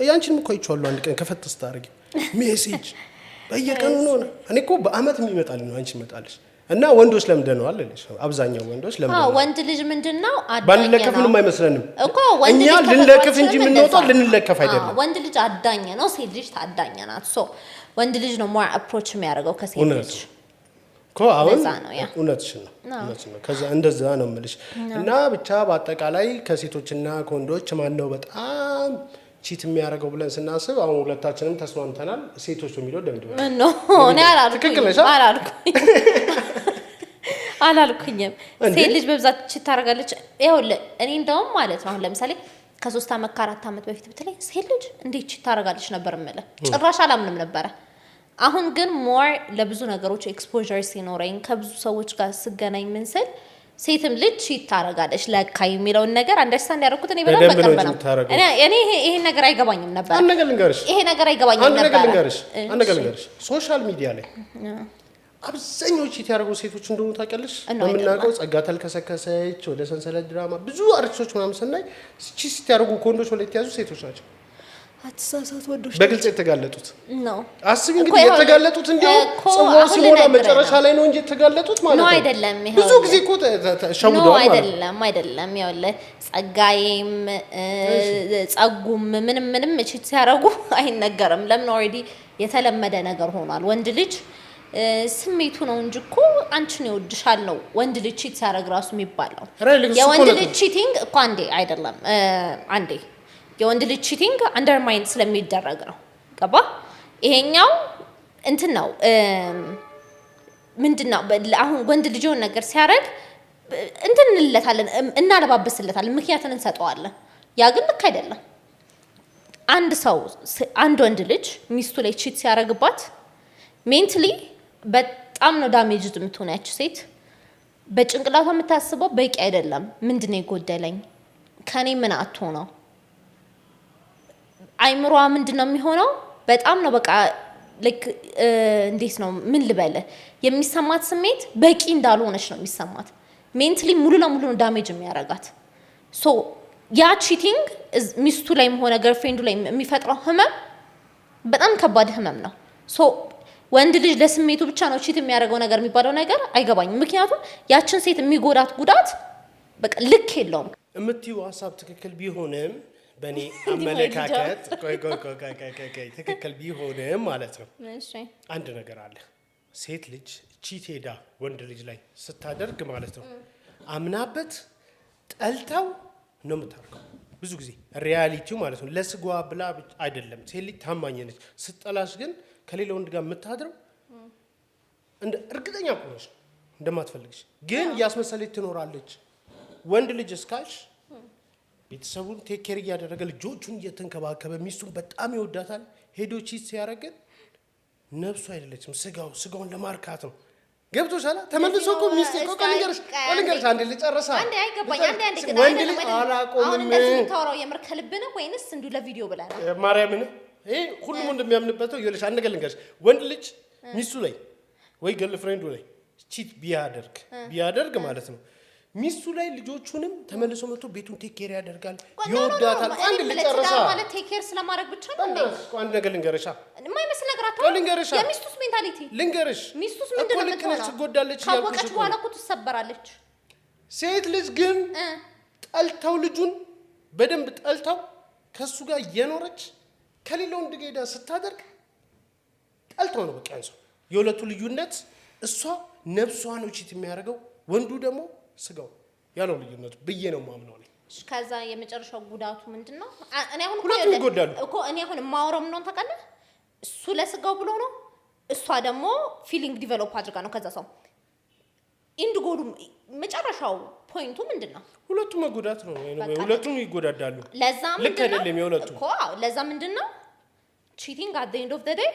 ያንቺንም እኮ አይቼዋለሁ አንድ ቀን ከፈት ስታረጊ ሜሴጅ በየቀኑ ነው እኔ እኮ በአመት የሚመጣል ነው አንቺ ይመጣልሽ እና ወንዶች ለምደነው አለልሽ አብዛኛው ወንዶች ለምደነው ወንድ ልጅ ምንድነው ባንለከፍ ምንም አይመስለንም እኮ ወንድ ልጅ ልንለከፍ እንጂ የምንወጣው ልንለከፍ አይደለም ወንድ ልጅ አዳኝ ነው ሴት ልጅ ታዳኝ ናት ሶ ወንድ ልጅ ነው ሞር አፕሮች የሚያደርገው ከሴት ልጅ አሁን እውነትሽ ነው ከዛ እንደዛ ነው የምልሽ እና ብቻ በአጠቃላይ ከሴቶችና ከወንዶች ማን ነው በጣም ቺት የሚያደርገው ብለን ስናስብ አሁን ሁለታችንም ተስማምተናል ሴቶች በሚለው ደምድመን ነው እኔ አላልኩኝም ሴት ልጅ በብዛት ቺት ታደርጋለች ይኸውልህ እኔ እንደውም ማለት ነው አሁን ለምሳሌ ከ3 ዓመት ከ4 ዓመት በፊት በተለይ ሴት ልጅ እንዴት ቺት ታረጋለች ነበር የምልህ ጭራሽ አላምንም ነበረ አሁን ግን ሞር ለብዙ ነገሮች ኤክስፖዠር ሲኖረኝ ከብዙ ሰዎች ጋር ስገናኝ ምን ስል ሴትም ልጅ ቺት ታረጋለች ለካ የሚለውን ነገር አንደርስታንድ ያደረኩት እኔ በጣም በቀበለው እኔ ይሄ ነገር አይገባኝም ነበር አንድ ነገር ልንገርሽ ይሄ ነገር አይገባኝም ነበር አንድ ነገር ልንገርሽ ሶሻል ሚዲያ ላይ አብዛኞቹ ቺት ያደረጉ ሴቶች እንደሆኑ ታውቂያለሽ በመናገው ጸጋ ተልከሰከሰች ወደ ሰንሰለት ድራማ ብዙ አርቲስቶች ምናምን ሰናይ ቺት ያደረጉ ኮንዶች ወለ የተያዙ ሴቶች ናቸው አትሳሳት ወዶች በግልጽ የተጋለጡት ነው አስቢ እንግዲህ የተጋለጡት እንዲያው ጽዋው ሲሞላ መጨረሻ ላይ ነው እንጂ የተጋለጡት ማለት ነው አይደለም ይሄ ብዙ ጊዜ እኮ ተሸውደዋል ማለት አይደለም ያለ ጸጋዬም ጸጉም ምንም ቺት ሲያረጉ አይነገርም ለምን ኦሬዲ የተለመደ ነገር ሆኗል ወንድ ልጅ ስሜቱ ነው እንጂ እኮ አንቺን ይወድሻል ነው ወንድ ልጅ ቺት ሲያረግ ራሱ የሚባለው የወንድ ልጅ ቺቲንግ እኮ አንዴ የወንድ ልጅ ቺቲንግ አንደርማይን ስለሚደረግ ነው ገባ ይሄኛው እንትን ነው ምንድነው አሁን ወንድ ልጅ የሆነ ነገር ሲያረግ እንትን እንለታለን እናለባበስለታለን ምክንያቱን እንሰጠዋለን ያ ግን ልክ አይደለም አንድ ወንድ ልጅ ሚስቱ ላይ ቺት ሲያረግባት ሜንታሊ በጣም ነው ዳሜጅድ የምትሆነው ያቺ ሴት በጭንቅላቷ የምታስበው በቂ አይደለም ምንድነው ይጎደለኝ ከኔ ምን አጥቶ ነው አይምሮዋ ምንድነው የሚሆነው በጣም ነው በቃ ላይክ እንዴት ነው ምን ልበለ የሚሰማት ስሜት በቂ እንዳልሆነች ነው የሚሰማት ሜንታሊ ሙሉ ለሙሉ ነው ዳሜጅ የሚያረጋት ሶ ያ ቺቲንግ ሚስቱ ላይም ሆነ ገርፍሬንዱ ላይ የሚፈጥረው ህመም በጣም ከባድ ህመም ነው ሶ ወንድ ልጅ ለስሜቱ ብቻ ነው ቺት የሚያደርገው ነገር የሚባለው ነገር አይገባኝም ምክንያቱም ያችን ሴት የሚጎዳት ጉዳት በቃ ልክ የለውም እምትይው ሐሳብ ትክክል ቢሆንም በኔ አመለካከት ቆይ ትክክል ቢሆንም ማለት ነው እሺ አንድ ነገር አለ ሴት ልጅ ቺት ሄዳ ወንድ ልጅ ላይ ስታደርግ ማለት ነው አምናበት ጠልታው ነው የምታርገው ብዙ ጊዜ ሪያሊቲው ማለት ነው ለስጓ ብላ አይደለም ሴት ልጅ ታማኝ ነች ስትጠላሽ ግን ከሌላ ወንድ ጋር የምታድረው እንደ እርግጠኛ ቆንጆ እንደማትፈልግሽ ግን ያስመሰለች ትኖራለች ወንድ ልጅ እስካልሽ ቤተሰቡን ቴክ ኬር ያደረገ ልጆቹን እየተንከባከበ ሚስቱን በጣም ይወዳታል ሄዶ ቺት ሲያረግ ነፍሱ አይደለችም ስጋውን ለማርካት ነው ገብቶሻል ተመልሶ እኮ ሚስት እኮ ቀልንገርሽ አንዴ ልጨርሳ አንዴ አይገባኝ አንዴ ግን ወንድ ልጅ አላቆምም አሁን እንደዚህ የምታወራው የምር ከልብ ነው ወይንስ እንዱ ለቪዲዮ ብላ ነው ማርያምን ይሄ ሁሉም እንደሚያምንበት ነው ይልሽ አንድ ገለንገርሽ ወንድ ልጅ ሚስቱ ላይ ወይ ገርልፍሬንዱ ላይ ቺት ቢያደርግ ማለት ነው ሚስቱ ላይ ልጆቹንም ተመልሶ መጥቶ ቤቱን ቴክ ኬር ያደርጋል ይወዳታል አንድ ልጨርሳ ማለት ቴክ ኬር ስለማድረግ ብቻ ነው እንዴ አንድ ነገር ልንገርሻ የማይመስል ነገር አታውቅም የሚስቱስ ሜንታሊቲ ልንገርሽ ሚስቱስ ምንድነው ልክነሽ ትጎዳለች ካወቀች በኋላ እኮ ትሰበራለች ሴት ልጅ ግን ጠልታው ልጁን በደንብ ጠልታው ከሱ ጋር እየኖረች ከሌላው እንደገዳ ስታደርግ ጠልታው ነው በቃ ያንሰው የሁለቱ ልዩነት እሷ ነፍሷ ነው ቺት የሚያደርገው ወንዱ ደግሞ ስጋው ያለው ልዩነት በየ ነው ማምነው ላይ ከዛ የመጨረሻው ጉዳቱ ምንድነው እኔ አሁን እኮ እኔ አሁን ማውራው ነው ታውቃለህ እሱ ለስጋው ብሎ ነው እሷ ደግሞ ፊሊንግ ዲቨሎፕ አድርጋ ነው ከዛ ሰው ኢንድ ጎሉ መጨረሻው ፖይንቱ ምንድነው ሁለቱም መጎዳት ነው ሁለቱም ይጎዳዳሉ ለዛ ልክ አይደለም የሁለቱ እኮ ለዛ ምንድነው ቺቲንግ አት ዘ ኤንድ ኦፍ ዘ ዴይ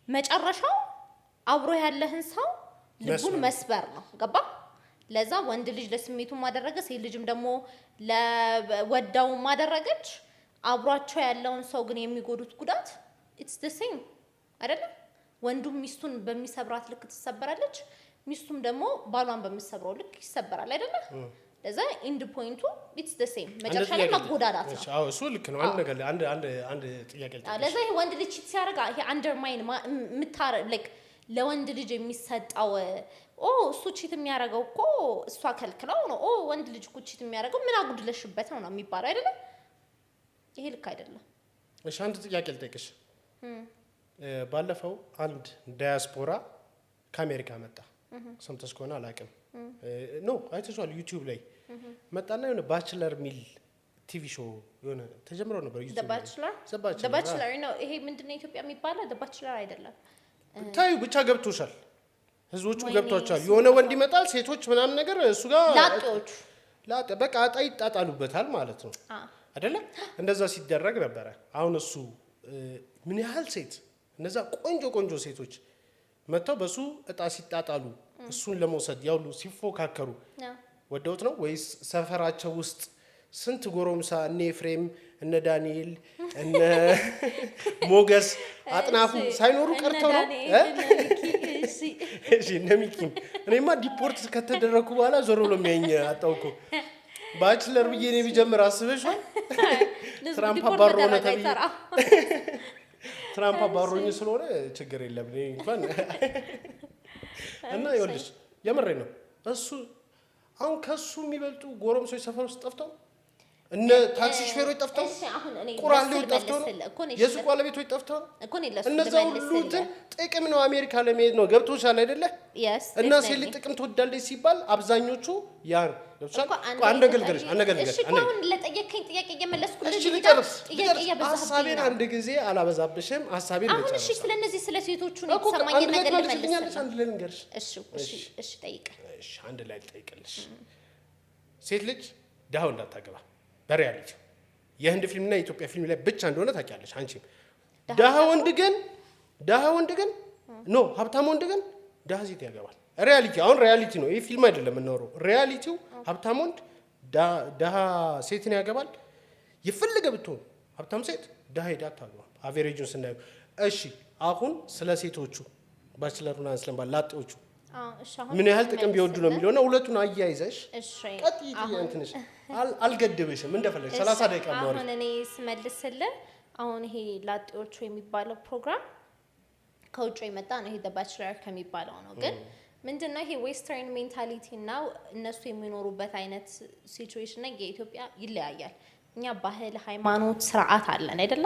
መጨረሻው አብሮ ያለህን ሰው ልቡን መስበር ነው ገባ ለዛ ወንድ ልጅ ለስሜቱ ማደረገ ሴት ልጅም ደግሞ ለወዳው ማደረገች አብሯቸው ያለውን ሰው ግን የሚጎዱት ጉዳት ኢትስ ዘ ሴም አይደለም ወንዱም ሚስቱን በሚሰብራት ልክ ትሰበራለች ሚስቱም ደግሞ ባሏን በሚሰብረው ልክ ይሰበራል አይደለ ለዛ ኢንድ ፖይንቱ ኢትስ ዘ ሴም መጨረሻ ላይ መጎዳዳት ነው አዎ እሱ ልክ ነው አንድ ነገር አንድ ጥያቄ ልጠይቅሽ ለዛ ይሄ ወንድ ልጅ ሲያረጋ ይሄ አንደርማይን ላይክ ለወንድ ልጅ የሚሰጣው እሱ ቺት የሚያረጋው እኮ እሷ ከልክለው ነው ወንድ ልጅ እኮ ቺት የሚያረጋው ምን አጉድለሽበት ነው የሚባለው አይደለ ይሄ ልክ አይደለም እሺ አንድ ጥያቄ ልጠይቅሽ ባለፈው አንድ ዳያስፖራ ከአሜሪካ መጣ ሰምተሽ ከሆነ አላውቅም አይተሽዋል ዩቲዩብ ላይ መጣና የሆነ ባችለር ሚል ቲቪ ሾው የሆነ ተጀምሮ ነበር ዩቲዩብ ዘ ባችለር ነው ይሄ ምንድነው ኢትዮጵያ የሚባለው ዘ ባችለር አይደለም ታዩ ብቻ ገብቶሻል ህዝቦቹ ገብቷቸዋል የሆነ ወንድ ይመጣል ሴቶች ምናምን ነገር እሱ ጋር ላጤዎች በቃ አጣ ይጣጣሉበታል ማለት ነው አይደለ እንደዛ ሲደረግ ነበረ አሁን እሱ ምን ያህል ሴት እነዛ ቆንጆ ሴቶች መተው በሱ እጣ ሲጣጣሉ እሱን ለመውሰድ ያውሉ ሲፎካከሩ ወደውት ነው ወይስ ሰፈራቸው ውስጥ ስንት ጎረምሳ እነ ኤፍሬም እነ ዳንኤል እነ ሞገስ አጥናፉ ሳይኖሩ ቀርተው ነው እሺ እነ ሚኪም እኔማ ዲፖርት ከተደረኩ በኋላ ዞር ብሎ የሚያኝ አጣውኩ ባችለር ብዬ ነው ቢጀምር አስበሽው ትራምፕ አባሮነ ተብዬ ትራምፕ አባሮኝ ስለሆነ ችግር የለም እኔ እንኳን እና ይወልሽ የምሬ ነው እሱ አሁን ከሱ የሚበልጡ ጎረምሶች ሰፈር ውስጥ ጠፍተው እነ ታክሲ ሹፌሮች ጠፍተው ቁራሌው ጠፍተው የሱቅ ባለቤቶች ጠፍተው እነዛ ሁሉ ጥቅም ነው አሜሪካ ለመሄድ ነው ገብቶሻል አይደለ እና ሴት ጥቅም ትወዳለች ሲባል አብዛኞቹ ያን ገብቶሻል አንደገልገልሽ እሺ አሁን ለጠየቀኝ ጥያቄ እየመለስኩልሽ ጥያቄ ሐሳቤን አንድ ጊዜ አላበዛብሽም ሐሳቤን ልጨርስ አሁን እሺ ስለነዚህ ስለ ሴቶቹ ነው ተሰማኝ ነገር ለመለስ አንድ ልንገርሽ እሺ ጠይቀ እሺ አንድ ላይ ልጠይቅልሽ ሴት ልጅ ዳው እንዳታገባ በሪያሊቲ የህንድ ፊልምና የኢትዮጵያ ፊልም ላይ ብቻ እንደሆነ ታውቂያለሽ አንቺም ዳሃ ወንድ ግን ኖ ሀብታም ወንድ ግን ዳሃ ሴት ያገባል ሪያሊቲ አሁን ሪያሊቲ ነው ይሄ ፊልም አይደለም እናወራው ሪያሊቲው ሀብታም ወንድ ዳሃ ሴትን ያገባል ይፈልገ ብትሆን ሀብታም ሴት ዳሃ ሄዳ ታገባ አቨሬጁን ስናየው እሺ አሁን ስለ ሴቶቹ ባችለሩና ስለባል ላጤዎቹ ምን ያህል ጥቅም ቢወዱ ነው የሚለውና ሁለቱን አያይዘሽ ቀጥይ እንትንሽ አልገደበሽም እንደፈለግሽ 30 ደቂቃ ነው አሁን እኔ ስመልስልህ አሁን ይሄ ላጤዎቹ የሚባለው ፕሮግራም ከውጭ የመጣ ነው ይሄ ባችለር ከሚባለው ነው ግን ምንድነው ይሄ ዌስተርን ሜንታሊቲ ነው እነሱ የሚኖሩበት አይነት ሲቹዌሽን ነው የኢትዮጵያ ይለያያል እኛ ባህል ሃይማኖት ስርዓት አለን አይደለ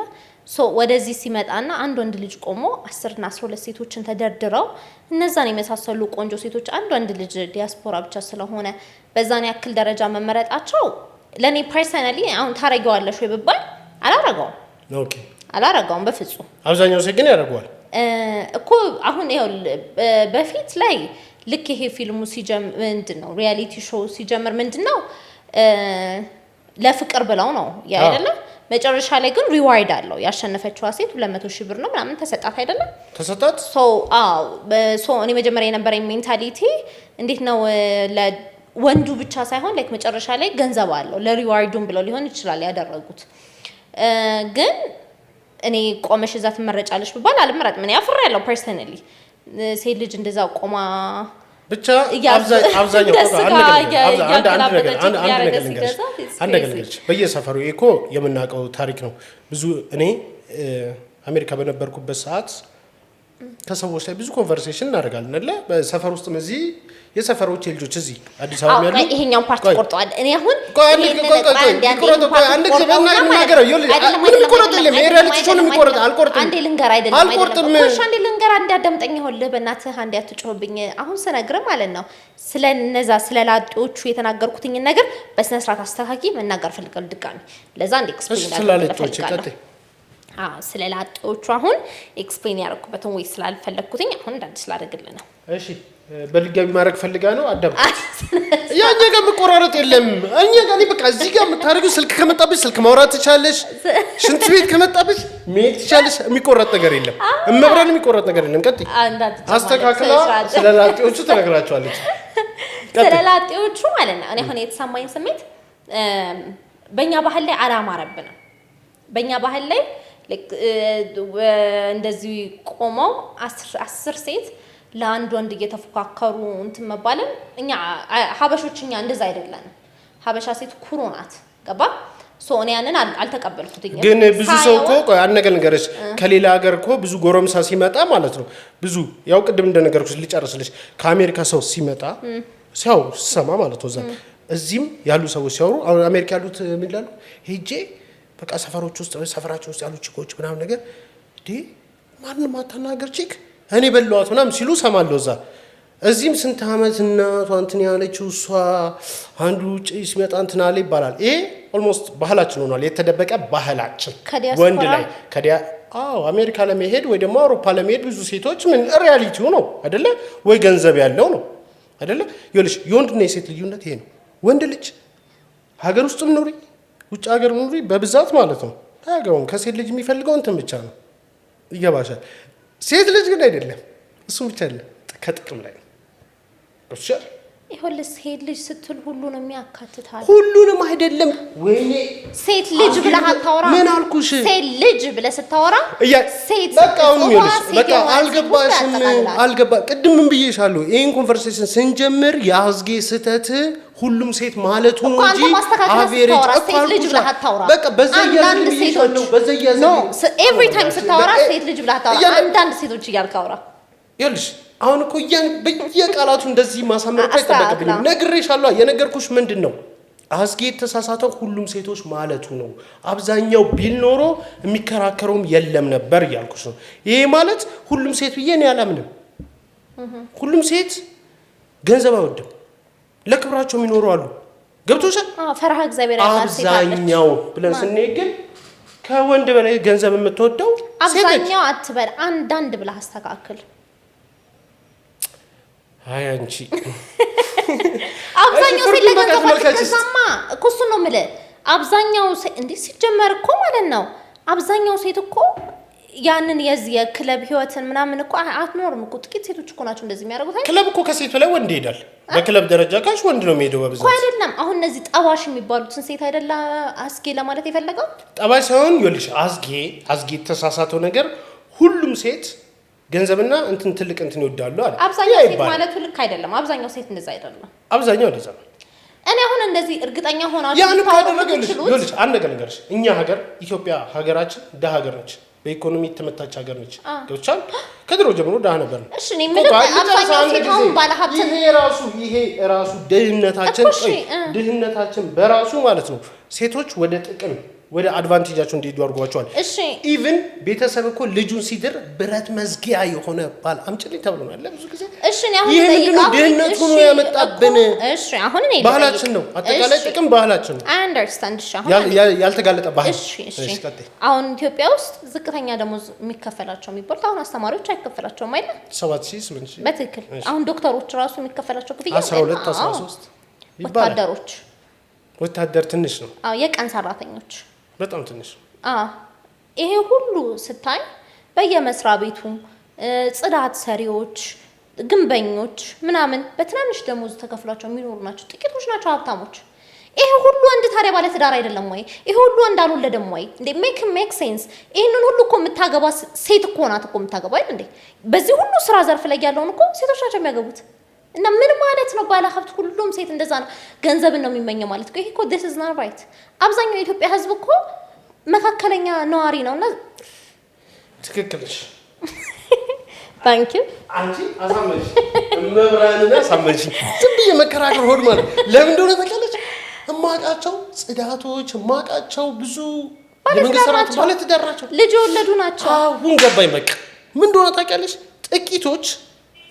ሶ ወደዚህ ሲመጣና አንድ ወንድ ልጅ ቆሞ 10 እና 12 ሴቶችን ተደርድረው እነዛን የመሳሰሉ ቆንጆ ሴቶች አንድ ወንድ ልጅ ዲያስፖራ ብቻ ስለሆነ በዛን ያክል ደረጃ መመረጣቸው ለኔ ፐርሰናሊ አሁን ታረጋዋለሽ ወይ ብባል አላረጋውም ኦኬ አላረጋውም በፍጹም አብዛኛው ሰው ግን ያረጋዋል እኮ አሁን ይሄው በፊት ላይ ልክ ይሄ ፊልሙ ሲጀምር ምንድነው ሪያሊቲ ሾው ሲጀምር ምንድነው ለፍቅር ብለው ነው ያ አይደለም መጨረሻ ላይ ግን ሪዋርድ አለው ያሸነፈችው ሴት 200,000 ብር ነው ምናምን ተሰጣት አይደለም ተሰጣት ሶ እኔ መጀመሪያ የነበረኝ ሜንታሊቲ እንዴት ነው ለወንዱ ብቻ ሳይሆን ላይክ መጨረሻ ላይ ገንዘብ አለው ለሪዋርዱን ብለው ሊሆን ይችላል ያደረጉት ግን እኔ ቆመሽ እዛ ትመረጫለሽ ብባል አልመረጥም እኔ አፍሬያለሁ ፐርሰናሊ ሴት ልጅ እንደዛ ቆማ ብቻ አብዛኛው አንድ ነገር በየሰፈሩ እኮ የምናውቀው ታሪክ ነው ብዙ እኔ አሜሪካ በነበርኩበት ሰዓት ከሰዎች ላይ ብዙ ኮንቨርሴሽን እናደርጋለን አይደል በሰፈር ውስጥ እዚህ የሰፈሮች ልጆች እዚህ አዲስ አበባ ያሉ ይሄኛው ፓርት ቆርጧል እኔ አሁን አንዴ ልንገር አንዴ አዳምጠኝ ይሆንልህ በእናትህ አንዴ አትጮህብኝ አሁን ስነግርህ ማለት ነው ስለነዛ ስለላጤዎቹ የተናገርኩትኝ ነገር በስነ ስርዓት አስተካኪ መናገር ፈልጋለሁ ድጋሚ ለዛ አንዴ ኤክስፕሌን አድርገህ ስለላጤዎቹ አሁን ኤክስፕሌን ያደረኩበትን ወይ ስላልፈለኩትኝ አሁን እንዳንስ ላደርግልህ ነው እሺ በልጋቢ ማድረግ ፈልጋ ነው አዳም ያኛ ጋር መቆራረጥ የለም እኛ ጋር በቃ እዚህ ጋር የምታደርጊው ስልክ ከመጣብሽ ስልክ ማውራት ትቻለሽ ሽንት ቤት ከመጣብሽ መሄድ ትቻለሽ የሚቆረጥ ነገር የለም እመብራን የሚቆረጥ ነገር የለም ቀጥይ አስተካክላ ስለላጤዎቹ ተነግራቸዋለች ስለላጤዎቹ ማለት ነው እኔ አሁን የተሰማኝ ስሜት በእኛ ባህል ላይ አላማረብንም በእኛ ባህል ላይ እንደዚህ ቆመው 10 ሴት ለአንድ ወንድ እየተፎካከሩ እንትን መባልን እኛ ሀበሾችኛ እንደዛ አይደለም ሀበሻ ሴት ኩሩ ናት ገባ ሶ እኔ ያንን አልተቀበልኩትኝ ግን ብዙ ሰው እኮ አንነገርሽ ከሌላ ሀገር እኮ ብዙ ጎረምሳ ሲመጣ ማለት ነው ብዙ ያው ቅድም እንደነገርኩሽ ልጨርስልሽ ከአሜሪካ ሰው ሲመጣ ሲያው ሰማ ማለት ነው እዚህም ያሉ ሰዎች ሲያወሩ አሁን አሜሪካ ያሉት ምን ይላሉ ሄጄ በቃ ሰፈራቸው ውስጥ ያሉ ቺኮች ምናምን ነገር ማንንም አታናገር ቺክ እኔ በለዋት ምናምን ሲሉ ሰማለሁ እዚህም ስንት አመት እናቷ እንትን ያለችው እሷ አንዱ ውጪ ሲመጣ እንትን አለ ይባላል ይሄ ኦልሞስት ባህላችን ሆኗል የተደበቀ ባህላችን ወንድ ላይ አሜሪካ ለመሄድ ወይ ደግሞ አውሮፓ ለመሄድ ብዙ ሴቶች ምን ሪያሊቲው ነው አይደለ ወይ ገንዘብ ያለው ነው አይደለ ይኸውልሽ የወንድና የሴት ልዩነት ይሄ ነው ወንድ ልጅ ሀገር ውስጥም ኑሪ ውጭ ሀገር ኑሪ በብዛት ማለት ነው ታያገውም ከሴት ልጅ የሚፈልገው እንትን ብቻ ነው ይገባሻል ሴት ልጅ ግን አይደለም እሱም ብቻ አይደለም ከጥቅም ላይ ነው እሺ ይኸውልህ ሴት ልጅ ስትል ሁሉንም ያካትታል ሁሉንም አይደለም ወይኔ ሴት ልጅ ብለህ አታወራ ምን አልኩሽ ሴት ልጅ ብለህ ስታወራ ሴት በቃ አሁን ይኸውልሽ በቃ አልገባ ቅድም ምን ብዬሻለሁ ይሄን ኮንቨርሴሽን ስንጀምር የአዝጌ ስህተት ሁሉም ሴት ማለቱ ነው እንጂ አቬሬጅ ሴት ልጅ ብለህ አታወራ በቃ በዘያዘ ብዬሻለሁ በዘያዘ ኖ ኤቭሪ ታይም ስታወራ ሴት ልጅ ብለህ አታወራ አንዳንድ ሴቶች እያልክ አውራ ይኸውልሽ አሁን እኮ በየቃላቱ እንደዚህ ማሳመር አይጠበቅብኝም ነግሬሻለሁ የነገርኩሽ ምንድነው አዝጌ ተሳሳተው ሁሉም ሴቶች ማለቱ ነው አብዛኛው ቢል ኖሮ የሚከራከሩም የለም ነበር ያልኩሽ ነው ይሄ ማለት ሁሉም ሴት ብዬ ነው ያላምንም ሁሉም ሴት ገንዘብ አይወድም ለክብራቸው የሚኖሩ አሉ ገብቶሻል ፈራህ እግዚአብሔር ያላል ሴት አብዛኛው ብለን ስንሄድ ግን ከወንድ በላይ ገንዘብ የምትወደው አብዛኛው አትበል አንዳንድ ብለህ አስተካክል አይ አንቺ አብዛኛው ሴት ለገንዘብ ተሰማ እኮ እሱ ነው የምልህ አብዛኛው እንዴ ሲጀመር እኮ ማለት ነው አብዛኛው ሴት እኮ ያንን የዚህ የክለብ ህይወትን ምናምን እኮ አትኖርም እኮ ጥቂት ሴቶች እኮ ናቸው እንደዚህ የሚያደርጉት አይደል ክለብ እኮ ከሴት በላይ ወንድ ይሄዳል በክለብ ደረጃ ካሽ ወንድ ነው የሚሄደው በብዛት እኮ አይደለም አሁን እነዚህ ጠባሽ የሚባሉትን ሴት አይደለ አዝጌ ለማለት የፈለገው ጠባሽ ሳይሆን ይኸውልሽ አዝጌ ተሳሳተው ነገር ሁሉም ሴት ገንዘብና እንትን ትልቅ እንትን ይወዳሉ አይደል አብዛኛው ሴት ማለት ልክ አይደለም አብዛኛው ሴት እንደዛ አይደለም አብዛኛው እንደዛ ነው እኔ አሁን እንደዚህ እርግጠኛ ሆናችሁ ያን ካደረገልሽ ይኸውልሽ አንድ ነገር ልንገርሽ እኛ ሀገር ኢትዮጵያ ሀገራችን ደሃ ሀገር ነች በኢኮኖሚ ተመታች ሀገር ነች ገብቻል ከድሮ ጀምሮ ደሃ ነበር እሺ እኔ ምን አብዛኛው ሴት አሁን ባለሀብት ይሄ ራሱ ድህነታችን በራሱ ማለት ነው ሴቶች ወደ ጥቅም ወደ አድቫንቴጃቸው እንዲሄዱ አድርጓቸዋል እሺ ኢቭን ቤተሰብ እኮ ልጁን ሲድር ብረት መዝጊያ የሆነ ባል አምጪልኝ ተብሎ ነው ለብዙ ጊዜ እሺ እኔ አሁን ይሄ ድህነቱ ነው ያመጣብን እሺ አሁን እኔ ባህላችን ነው አጠቃላይ ጥቅም ባህላችን ነው አይ አንደርስታንድ እሺ አሁን ያልተጋለጠ ባህል እሺ አሁን ኢትዮጵያ ውስጥ ዝቅተኛ ደሞዝ የሚከፈላቸው የሚባሉት አሁን አስተማሪዎች አይከፈላቸውም አይደል 7000 በትክክል አሁን ዶክተሮች ራሱ የሚከፈላቸው ክፍያ 12 13 ወታደሮች ወታደር ትንሽ ነው አዎ የቀን ሰራተኞች በጣም ትንሽ ይሄ ሁሉ ስታይ በየመስሪያ ቤቱ ጽዳት ሰሪዎች ግንበኞች ምናምን በትናንሽ ደሞዝ ተከፍሏቸው የሚኖሩ ናቸው ጥቂቶች ናቸው ሀብታሞች ይሄ ሁሉ ወንድ ታዲያ ባለ ትዳር አይደለም ወይ ይሄ ሁሉ ወንድ አልወለደም ወይ እንዴ ሜክ ሴንስ ይሄንን ሁሉ እኮ የምታገባ ሴት እኮ ናት እኮ የምታገባ አይደል እንዴ በዚህ ሁሉ ስራ ዘርፍ ላይ ያለውን እኮ ሴቶች ናቸው የሚያገቡት እና ምን ማለት ነው ባለ ሀብት ሁሉም ሴት እንደዛ ነው ገንዘብን ነው የሚመኘው ማለት ነው ይሄ እኮ this is not right አብዛኛው የኢትዮጵያ ህዝብ እኮ መካከለኛ ነዋሪ ነውና ትክክልሽ ታንክ ዩ አንቺ አሳመንሽ መብራንና ሳመንሽ ዝም ብዬ መከራከር ሆድ ማለት ለምን እንደሆነ ታውቂያለሽ እማቃቸው ጽዳቶች እማቃቸው ብዙ የመንግስት ሰራተኞች ማለት ተደራቸው ልጅ ወለዱ ናቸው አሁን ገባኝ በቃ ምን እንደሆነ ታውቂያለሽ ጥቂቶች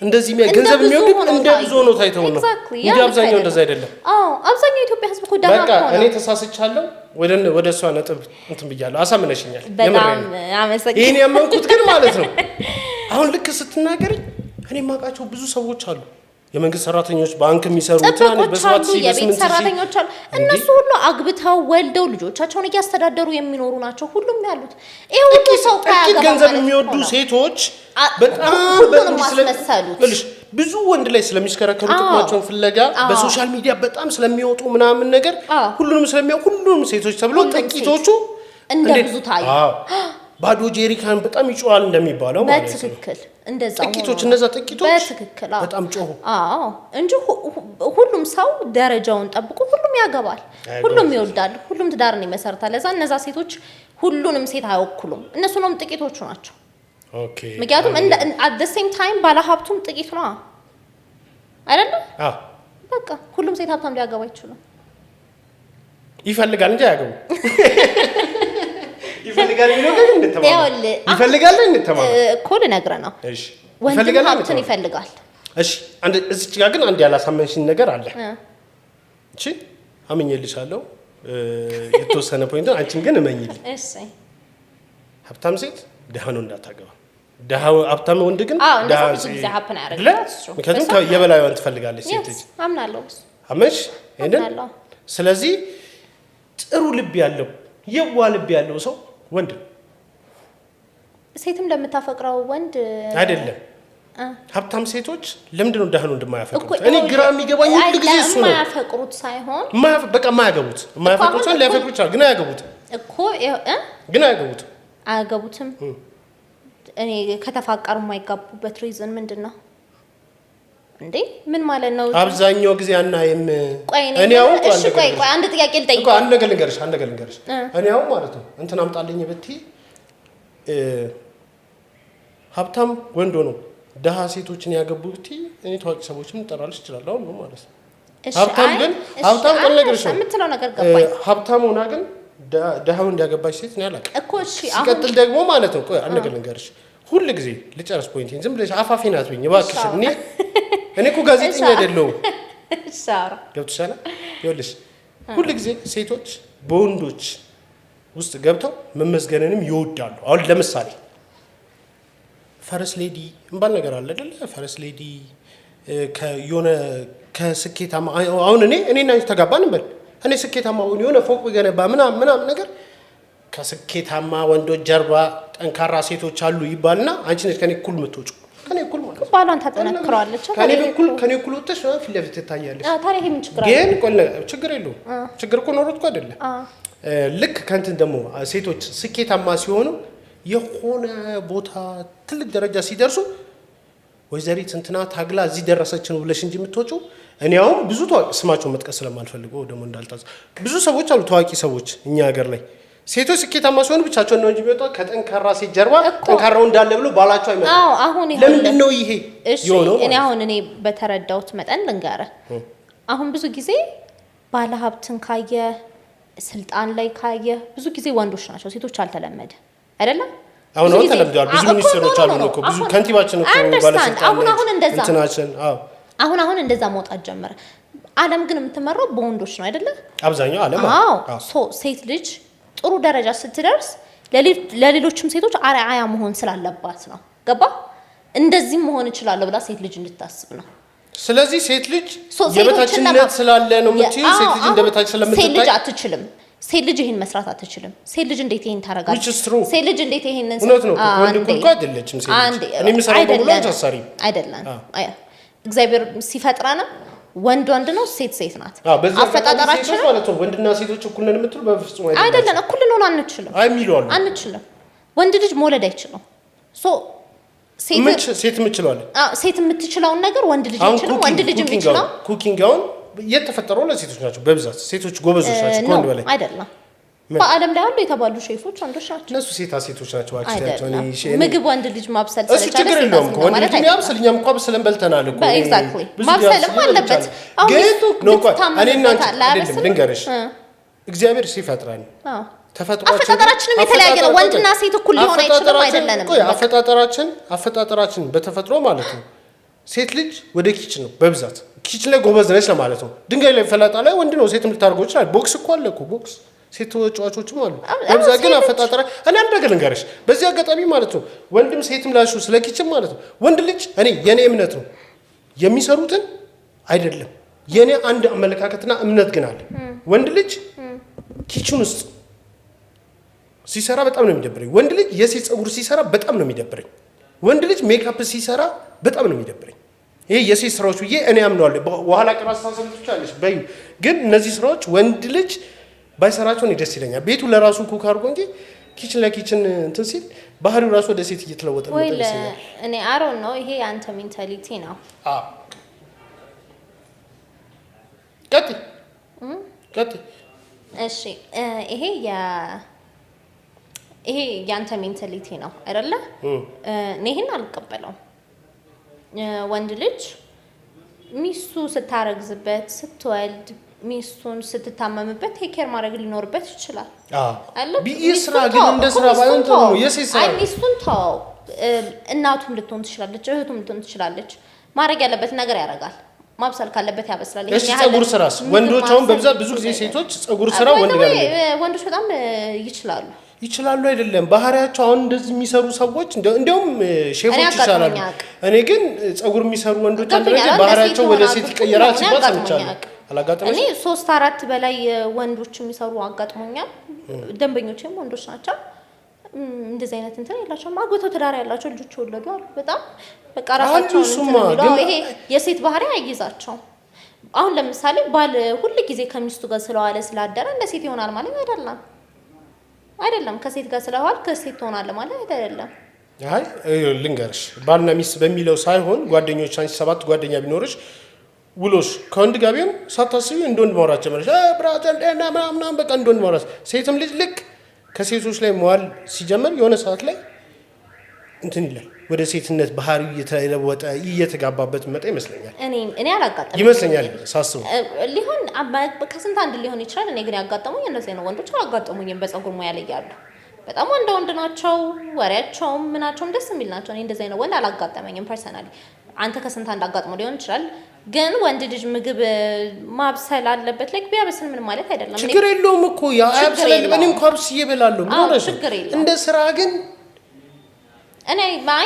እንደዚህ ገንዘብ የሚወድ እንደ ብዙ ነው ታይተው ነው እንጂ አብዛኛው እንደዛ አይደለም አብዛኛው ኢትዮጵያ ህዝብ እኮ ደሃ ነው በቃ እኔ ተሳስቻለሁ ወደ እሷ ነጥብ እንትን ብያለሁ አሳምነሽኛል በጣም አመሰግናለሁ ይሄን ያመንኩት ግን ማለት ነው አሁን ልክ ስትናገር እኔ ማቃቸው ብዙ ሰዎች አሉ የመንግስት ሰራተኞች ባንክ የሚሰሩ በሰዋት የቤት ሰራተኞች አሉ እነሱ ሁሉ አግብተው ወልደው ልጆቻቸውን እያስተዳደሩ የሚኖሩ ናቸው ሁሉም ያሉት ይሄ ሁሉ ሰው ካያገባ ገንዘብ የሚወዱ ሴቶች በጣም ስለሚመስሉት ብዙ ወንድ ላይ ስለሚሽከረከሩ ጥቅማቸውን ፍለጋ በሶሻል ሚዲያ በጣም ስለሚወጡ ምናምን ነገር ሁሉንም ሴቶች ተብሎ ጥቂቶቹ እንደ ብዙ ታዩ ባዶ ጄሪካን በጣም ይጮሃል እንደሚባለው ማለት ነው በትክክል እንደዛው ጥቂቶች እነዛ ጥቂቶች በትክክል በጣም ጮሁ እንጂ ሁሉም ሰው ደረጃውን ጠብቆ ሁሉም ያገባል ሁሉም ይወልዳል ሁሉም ትዳርን ይመሰርታል ለዛ እነዛ ሴቶች ሁሉንም ሴት አይወክሉም እነሱንም ጥቂቶቹ ናቸው ኦኬ ምክንያቱም at the same time ባለ ሀብቱም ጥቂት ነው አይደል በቃ ሁሉም ሴት ሀብታም ሊያገባ ይችላል ይፈልጋል እንጂ አያገቡ ይፈልጋል ነው ግን እንተማመን ይፈልጋል እንተማመን እኮ ልነግርህ ነው እሺ ይፈልጋል ሀብትን ይፈልጋል እሺ አንድ እዚች ጋር ግን አንድ ያላሳመንሽኝ ነገር አለ እሺ አመኝልሻለሁ የተወሰነ ፖይንት አንቺን ግን እመኝልኝ እሺ ሀብታም ሴት ደሃ ነው እንዳታገባ ደሃ ሀብታም ወንድ ግን ደሃ ሴት ሀብታም ያደርጋል ምክንያቱም የበላይዋን ትፈልጋለች ሴት ልጅ አምናለሁ አመሽ ስለዚህ ጥሩ ልብ ያለው የዋ ልብ ያለው ሰው ወንድ ነው። ሴትም ለምታፈቅረው ወንድ አይደለም። ሀብታም ሴቶች ለምንድን ነው ደህኑ እንደማያፈቅሩት? እኔ ግራ የሚገባኝ ሁሉ ጊዜ እሱ ነው። የማያፈቅሩት ሳይሆን በቃ የማያገቡት የማያፈቅሩት ሰው ሊያፈቅሩ ይችላል፣ ግን አያገቡት እኮ ግን አያገቡትም። እኔ ከተፋቀሩ የማይጋቡበት ሪዝን ምንድን ነው እንዴ? ምን ማለት ነው? አብዛኛው ጊዜ አናይም። እኔ አሁን ቆይ አንድ ጥያቄ ልጠይቅ። አንድ ነገር ልንገርሽ። እኔ አሁን ማለት ነው እንትን አምጣልኝ ብትይ ሀብታም ወንዶ ነው ደሃ ሴቶችን ያገቡ ብትይ እኔ ታዋቂ ሰዎችም ልጠራልሽ እችላለሁ ነው ማለት ነው። ሀብታም ግን ሀብታም ቀን ነገርሽ ነው የምትለው ነገር ገባኝ። ሀብታም ሆና ግን ደሃው እንዲያገባሽ ሴት ነው ያላቀ እኮ። እሺ ሲቀጥል ደግሞ ማለት ነው ቆይ አንድ ነገር ልንገርሽ። ሁሉ ጊዜ ልጨርስ ፖይንቴን ዝም ብለሽ አፋፊ ናት ብኝ እባክሽ። እኔ እኮ ጋዜጠኛ አይደለሁም። ሳራ ገብቶሻል? ይኸውልሽ ሁሉ ጊዜ ሴቶች በወንዶች ውስጥ ገብተው መመስገንንም ይወዳሉ። አሁን ለምሳሌ ፈረስ ሌዲ እንባል ነገር አለ አይደል? ፈረስ ሌዲ ከየሆነ ከስኬታማ አሁን እኔና አንቺ ተጋባን እንበል። እኔ ስኬታማ የሆነ ፎቅ ገነባ ምናምን ነገር ከስኬታማ ወንዶች ጀርባ ጠንካራ ሴቶች አሉ ይባልና አንቺ ነሽ ከኔ እኩል የምትወጪው። ከኔ እኩል ማለት ነው ባሏን ታጠነክረዋለች። ከኔ እኩል ወጥተሽ ፊት ለፊት ትታያለሽ። ታዲያ ይሄ ምን ችግር አለ? ግን ችግር የለውም። ችግር እኮ ኖሮት እኮ አይደለም። ልክ ከእንትን ደግሞ ሴቶች ስኬታማ ሲሆኑ የሆነ ቦታ ትልቅ ደረጃ ሲደርሱ ወይዘሪት እንትና ታግላ እዚህ ደረሰች ነው ብለሽ እንጂ የምትወጪው። እኔ አሁን ብዙ ታዋቂ ስማቸውን መጥቀስ ስለማልፈልገው ደግሞ እንዳልታዝ ብዙ ሰዎች አሉ ታዋቂ ሰዎች እኛ ሀገር ላይ ሴቶች ስኬታማ ሲሆኑ ብቻቸውን ነው እንጂ ቢወጣ ከጠንካራ ሴት ጀርባ ጠንካራው እንዳለ ብሎ ባላቸው አይመጣም። አሁን ለምንድን ነው ይሄ የሆነው? እኔ በተረዳሁት መጠን ልንገርህ። አሁን ብዙ ጊዜ ባለሀብትን ካየ ስልጣን ላይ ካየ ብዙ ብዙ ጊዜ ወንዶች ናቸው፣ ሴቶች አልተለመደ አይደለም። አሁን ተለምደዋል። ብዙ ሚኒስትሮች አሉ እኮ ብዙ ከንቲባችን እኮ ባለስልጣን አሁን እንደዛ መውጣት ጀመረ። ዓለም ግን የምትመራው በወንዶች ነው አይደለ? አብዛኛው ዓለም ሴት ልጅ ጥሩ ደረጃ ስትደርስ ለሌሎችም ሴቶች አርአያ መሆን ስላለባት ነው። ገባ? እንደዚህም መሆን እችላለሁ ብላ ሴት ልጅ እንድታስብ ነው። ስለዚህ ሴት ልጅ የበታችነት ስላለ ነው የምትይው። ሴት ልጅ እንደበታች ስለምትታይ ሴት ልጅ አትችልም። ሴት ልጅ ይሄን መስራት አትችልም። ሴት ልጅ እንዴት ይሄን ታረጋለች? ሴት ልጅ እንዴት ይሄንን እውነት ነው። ወንድ እኮ አይደለችም ሴት ልጅ። እኔ የምሰራው በሙሉ አሳሪ አይደለም። እግዚአብሔር ሲፈጥረን ወንድ ነው፣ ሴት ናት። አፈጣጠራችን ማለት ነው። ወንድና ሴቶች እኩል ነን የምትሉ በፍጹም አይደለም። እኩል ልንሆን አንችልም። አንችልም። ወንድ ልጅ መውለድ አይችልም። ሴት የምትችለዋለች። ሴት የምትችለውን ነገር ወንድ ልጅ አይችልም። ወንድ ልጅ የሚችለው ኩኪንግ አሁን የተፈጠረው ለሴቶች ናቸው በብዛት። ሴቶች ጎበዞች ናቸው ከወንድ በላይ አይደለም። በዓለም ላይ ያሉ የተባሉ ሼፎች ወንዶች ናቸው። እነሱ ሴቶች ናቸው። ምግብ ወንድ ልጅ ማብሰል ስለቻለ ችግር የለውም እኮ ወንድ ልጅ ያብስል። እኛም እኮ አብስለን በልተናል እኮ። ኤግዛክትሊ ማብሰልም አለበት። ግን ነው እኮ እኔና አንቺ ልንገርሽ፣ እግዚአብሔር ሲፈጥረን አፈጣጠራችንም የተለያየ ነው። ወንድና ሴት እኩል ሊሆን አይችልም። አይደለንም። አፈጣጠራችን በተፈጥሮ ማለት ነው። ሴት ልጅ ወደ ኪችን ነው በብዛት ኪችን ላይ ጎበዝ ነች ለማለት ነው። ድንጋይ ላይ ፈላጣ ላይ ወንድ ነው ሴት የምታደርገው ይችላል። ቦክስ እኮ አለ እኮ ቦክስ ሴት ተጫዋቾችም አሉ። በብዛት ግን አፈጣጠራ እኔ አንድ ነገር ልንገርሽ በዚህ አጋጣሚ ማለት ነው። ወንድም ሴትም ላልሽው ስለ ኪችን ማለት ነው። ወንድ ልጅ የኔ እምነት ነው የሚሰሩትን አይደለም። የኔ አንድ አመለካከትና እምነት ግን አለ። ወንድ ልጅ ኪችን ውስጥ ሲሰራ በጣም ነው የሚደብረኝ። ወንድ ልጅ የሴት ፀጉር ሲሰራ በጣም ነው የሚደብረኝ። ወንድ ልጅ ሜካፕ ሲሰራ በጣም ነው የሚደብረኝ። ይሄ የሴት ስራዎች ብዬ እኔ አምነዋለሁ። በኋላ ቀራስ ታሰብቻለሽ በይ። ግን እነዚህ ስራዎች ወንድ ልጅ ባይሰራቸው ነው ደስ ይለኛል። ቤቱ ለራሱ ኩክ አድርጎ እንጂ ኪችን ለኪችን እንትን ሲል ባህሪው ራሱ ወደ ሴት እየተለወጠ ነው። እኔ አሮን ነው ይሄ አንተ ሜንታሊቲ ነው። ቀጥ እሺ ይሄ ያንተ ሜንታሊቲ ነው አይደለ? እኔ ይሄን አልቀበለውም። ወንድ ልጅ ሚስቱ ስታረግዝበት ስትወልድ ሚስቱን ስትታመምበት ቴኬር ማድረግ ሊኖርበት ይችላል። ቢስራ ግን እንደ ስራ ባይሆን ጥሩ ነው። የሴት ስራ ሚስቱን ተው፣ እናቱም ልትሆን ትችላለች፣ እህቱም ልትሆን ትችላለች። ማድረግ ያለበት ነገር ያደርጋል። ማብሰል ካለበት ያበስላል። እሺ ፀጉር ስራስ? ወንዶች አሁን በብዛት ብዙ ጊዜ ሴቶች ፀጉር ስራ ወንዶች በጣም ይችላሉ አይደለም ባህሪያቸው። አሁን እንደዚህ የሚሰሩ ሰዎች እንደውም ሼፎች ይሻላሉ። እኔ ግን ፀጉር የሚሰሩ ወንዶች አንድ ላይ ባህሪያቸው ወደ ሴት ይቀየራል ሲባል ሰምቻለሁ። አላጋጠመሽ? እኔ 3-4 በላይ ወንዶች የሚሰሩ አጋጥሞኛል። ደንበኞችም ወንዶች ናቸው። እንደዚህ አይነት እንትን ያላቸው አግብተው ትዳር ያላቸው ልጆች ወለዱ አሉ። በጣም በቃ ራሳቸውን ነው ይሄ የሴት ባህሪ አይይዛቸው። አሁን ለምሳሌ ባል ሁሉ ጊዜ ከሚስቱ ጋር ስለዋለ ስላደረ እንደ ሴት ይሆናል ማለት አይደለም። ከሴት ጋር ስለዋል ከሴት ትሆናለህ ማለት አይደለም። አይ ልንገርሽ፣ ባልና ሚስት በሚለው ሳይሆን ጓደኞች፣ አንቺ 7 ጓደኛ ቢኖርሽ ውሎሽ ከወንድ ጋር ቢሆን ሳታስቢ እንደ ወንድ ማውራት ጀመረሽ። ብራዘር እና ምናምን በቃ እንደ ወንድ ማውራት። ሴትም ልጅ ልክ ከሴቶች ላይ መዋል ሲጀምር የሆነ ሰዓት ላይ እንትን ይላል፣ ወደ ሴትነት ባህሪ እየተለወጠ እየተጋባበት መጣ ይመስለኛል። እኔ አላጋጠመኝ ይመስለኛል ሳስበው ሊሆን ከስንት አንድ ሊሆን ይችላል። እኔ ግን ያጋጠሙኝ እንደዚህ ነው። ወንዶች አላጋጠሙኝም። በፀጉር ሙያ ላይ ያሉ በጣም ወንድ ናቸው። ወሬያቸውም ምናቸውም ደስ የሚል ናቸው። እኔ እንደዚህ ነው ወንድ አላጋጠመኝም ፐርሰናሊ። አንተ ከስንት አንድ አጋጥሞ ሊሆን ይችላል። ግን ወንድ ልጅ ምግብ ማብሰል አለበት። ላይክ ቢያበስል ምን ማለት አይደለም። ችግር የለውም እኮ ያ አብሰል እኔም ካብስ ይበላሉ ማለት ነው። እንደ ስራ ግን እኔ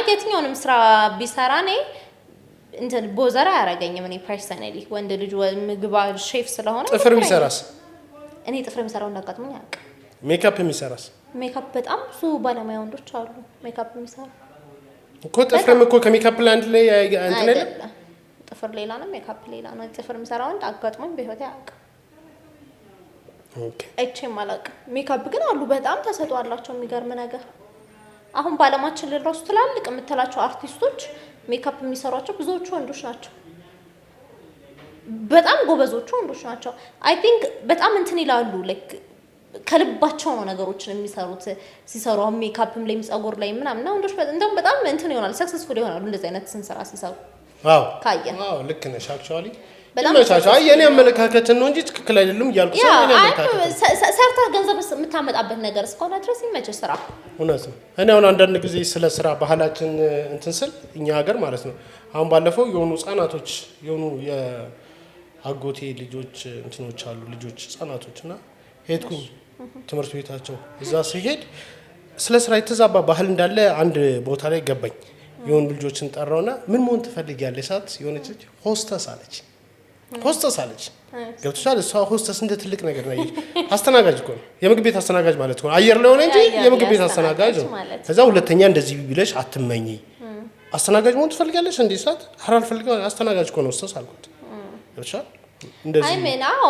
የትኛውንም ስራ ቢሰራ እኔ እንትን ቦዘራ አያረገኝም። እኔ ፐርሰናሊ ወንድ ልጅ ምግብ ሼፍ ስለሆነ ጥፍር የሚሰራስ እኔ ጥፍር የሚሰራው እንዳጋጥሞኝ አያውቅም። ሜካፕ የሚሰራስ ሜካፕ በጣም ብዙ ባለሙያ ወንዶች አሉ ሜካፕ የሚሰሩ እኮ። ጥፍርም እኮ ከሜካፕ ላንድ ላይ እንትን አይደለም። ጥፍር ሌላ ነው፣ ሜካፕ ሌላ ነው። ጥፍር የሚሰራው ወንድ አጋጥሞኝ በህይወቴ አያውቅም። ኦኬ አይቼም አላውቅም። ሜካፕ ግን አሉ በጣም ተሰጥኦ አላቸው። የሚገርም ነገር አሁን ባለማችን ለራሱ ትላልቅ የምትላቸው አርቲስቶች ሜካፕ የሚሰሯቸው ብዙዎቹ ወንዶች ናቸው። በጣም ጎበዞቹ ወንዶች ናቸው። አይ ቲንክ በጣም እንትን ይላሉ ላይክ ከልባቸው ነው ነገሮችን የሚሰሩት። ሲሰሩ ሜካፕም ላይ ፀጉር ላይ ምናምን ወንዶች እንደውም በጣም እንትን ይሆናል፣ ሰክሰስፉል ይሆናሉ እንደዚህ አይነት ስራ ሲሰሩ። ካየ ልክ ነሽ። አክቹአሊ በጣም የኔ አመለካከት ነው እንጂ ትክክል አይደለም እያልኩ ሰርተህ ገንዘብ የምታመጣበት ነገር እስከሆነ ድረስ ይመችህ ስራ። እውነት ነው። እኔ አሁን አንዳንድ ጊዜ ስለ ስራ ባህላችን እንትን ስል እኛ ሀገር ማለት ነው አሁን ባለፈው የሆኑ ህጻናቶች የሆኑ የአጎቴ ልጆች እንትኖች አሉ ልጆች ህጻናቶች እና ሄድኩኝ ትምህርት ቤታቸው። እዛ ሲሄድ ስለ ስራ የተዛባ ባህል እንዳለ አንድ ቦታ ላይ ገባኝ። የሆኑ ልጆችን ጠራውና ምን መሆን ትፈልጊያለሽ? ሳት የሆነች ልጅ ሆስተስ አለች። ገብቶሻል? እሷ ሆስተስ እንደ ትልቅ ነገር ነው። አስተናጋጅ እኮ ነው፣ የምግብ ቤት አስተናጋጅ ማለት ነው። አየር ላይ ሆነ እንጂ የምግብ ቤት አስተናጋጅ ነው። ከዛ ሁለተኛ እንደዚህ ቢብለሽ አትመኝ። አስተናጋጅ መሆን ትፈልጊያለሽ እንዴ? ሳት አራል ፈልገው አስተናጋጅ እኮ ነው ሆስተስ አልኩት። ገብቶሻል? አይ ሜናው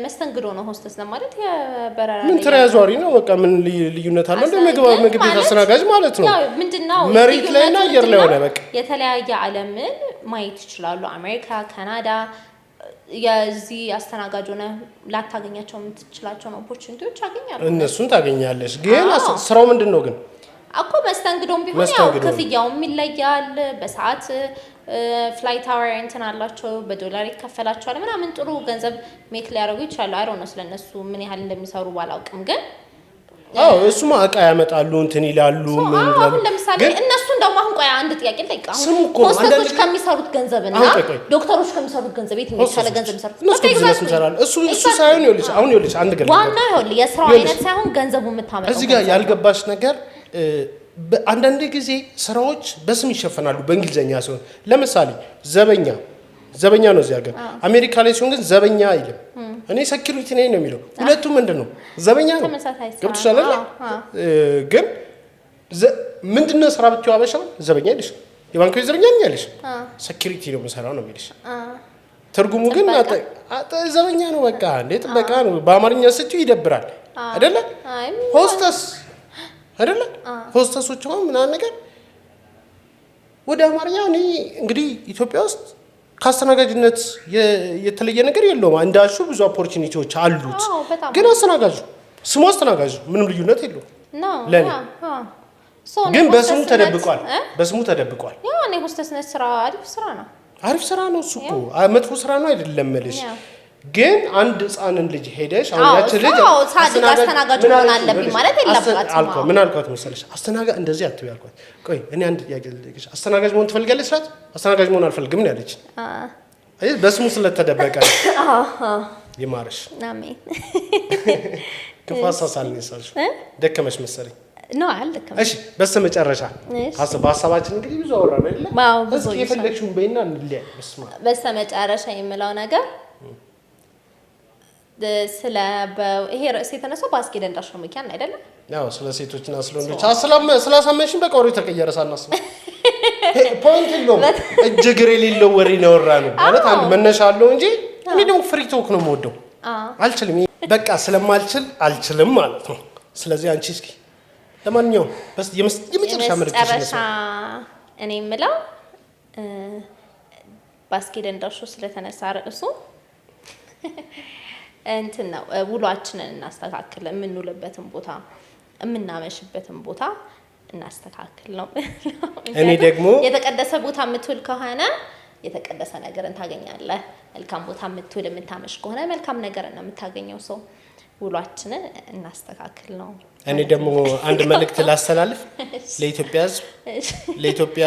መስተንግዶ ነው። ሆስተስ ማለት የበረራ ምን ተያዟሪ ነው። በቃ ምን ልዩነት አለው? እንደ ምግብ ቤት አስተናጋጅ ማለት ነው። ያው ምንድነው መሬት ላይና አየር ላይ ሆነ በቃ የተለያየ ዓለምን ማየት ይችላሉ። አሜሪካ፣ ካናዳ የዚህ አስተናጋጅ ሆነ ላታገኛቸው የምትችላቸው ኦፖርቹኒቲዎች አገኛለሁ። እነሱን ታገኛለሽ። ግን ስራው ምንድነው ግን አኮ መስተንግዶም ቢሆን ያው ክፍያውም ይለያል። በሰዓት ፍላይት አወር እንትን አላቸው፣ በዶላር ይከፈላቸዋል ምናምን ጥሩ ገንዘብ ሜክ ሊያደርጉ ይችላሉ። አይ ዶንት ኖ ስለነሱ ምን ያህል እንደሚሰሩ ባላውቅም ግን እሱማ እቃ ያመጣሉ እንትን ይላሉ። አሁን ለምሳሌ እነሱ እንደውም አሁን ቆይ አንድ ጥያቄ ልጠይቅ። አሁን ሆስተሶች ከሚሰሩት ገንዘብና ዶክተሮች ከሚሰሩት ገንዘብ የትኛው የተሻለ ገንዘብ ይሰሩት? እሱ ሳይሆን ይኸውልሽ አሁን ይኸውልሽ አንድ ገንዘብ ዋናው ይኸውልሽ የስራው አይነት ሳይሆን ገንዘቡ የምታመጣው። እዚህ ጋር ያልገባሽ ነገር አንዳንድ ጊዜ ስራዎች በስም ይሸፈናሉ በእንግሊዘኛ ሲሆን፣ ለምሳሌ ዘበኛ ነው እዚህ ሀገር። አሜሪካ ላይ ሲሆን ግን ዘበኛ አይልም። እኔ ሴኩሪቲ ነኝ ነው የሚለው። ሁለቱም ምንድነው ዘበኛ ነው። ገብቶሻል አይደል? ግን ምንድነው ስራ ብትይው አበሻ ዘበኛ አይልሽ፣ የባንክ ቤት ዘበኛ ነኝ አይልሽ፣ ሴኩሪቲ ነው የምሰራው ነው የሚልሽ። ትርጉሙ ግን ዘበኛ ነው በቃ እንደ ጥበቃ ነው። በአማርኛ ስትይው ይደብራል አይደለ? ሆስተስ አይደለ? ሆስተሶች አሁን ምናምን ነገር ወደ አማርኛ እኔ እንግዲህ ኢትዮጵያ ውስጥ ከአስተናጋጅነት የተለየ ነገር የለውም። እንዳልሹ ብዙ ኦፖርቹኒቲዎች አሉት። ግን አስተናጋጁ ስሙ አስተናጋጁ ምንም ልዩነት የለውም ለኔ። ግን በስሙ ተደብቋል። ያው እኔ ሆስተስነት ስራ አሪፍ ስራ ነው እሱ እኮ መጥፎ ስራ ነው አይደለም እልሽ። ግን አንድ ህፃንን ልጅ ሄደሽ አሁን ያቺ ልጅ አስተናጋጅ መሆን አለብኝ ማለት የለባትም። ምን አልኳት መሰለሽ? አስተናጋጅ እንደዚህ አትበይ አልኳት። ቆይ እኔ አንድ ጥያቄ ልጠይቅሽ፣ አስተናጋጅ መሆን ትፈልጋለሽ ስላት አስተናጋጅ መሆን አልፈልግም ነው ያለች። አይ በስሙ ስለተደበቀ ይማርሽ። አሜን። ከፋሳሳል ነሳሽ ደከመሽ መሰለኝ ነው አልደከመሽ። እሺ በስተመጨረሻ በሀሳባችን እንግዲህ ብዙ አወራን አይደል? ዋው ብዙ የፈለግሽውን በይና እንለያ። በስተመጨረሻ የምለው ነገር ስለ ይሄ ርዕስ የተነሳው ባስኬት እንዳሽ ነው መኪና አይደለም? ያው ስለ ሴቶችና ስለ ወንዶች ስላሳመንሽን በቃ ወሬ ተቀየረ ሳናስብ ፖይንት የለውም እጅግር የሌለው ወሬ ነው ያወራነው ማለት አንድ መነሻ አለው እንጂ እኔ ደግሞ ፍሪ ቶክ ነው የምወደው አልችልም በቃ ስለማልችል አልችልም ማለት ነው ስለዚህ አንቺ እስኪ ለማንኛውም የመጨረሻ መልእክት እኔ የምለው ባስኬት እንዳሽ ስለተነሳ ርዕሱ እንትን ነው ውሏችንን እናስተካክል የምንውልበትን ቦታ የምናመሽበትን ቦታ እናስተካክል ነው እኔ ደግሞ የተቀደሰ ቦታ የምትውል ከሆነ የተቀደሰ ነገርን ታገኛለህ መልካም ቦታ የምትውል የምታመሽ ከሆነ መልካም ነገርን ነው የምታገኘው ሰው ውሏችንን እናስተካክል ነው እኔ ደግሞ አንድ መልእክት ላስተላልፍ ለኢትዮጵያ ሕዝብ ለኢትዮጵያ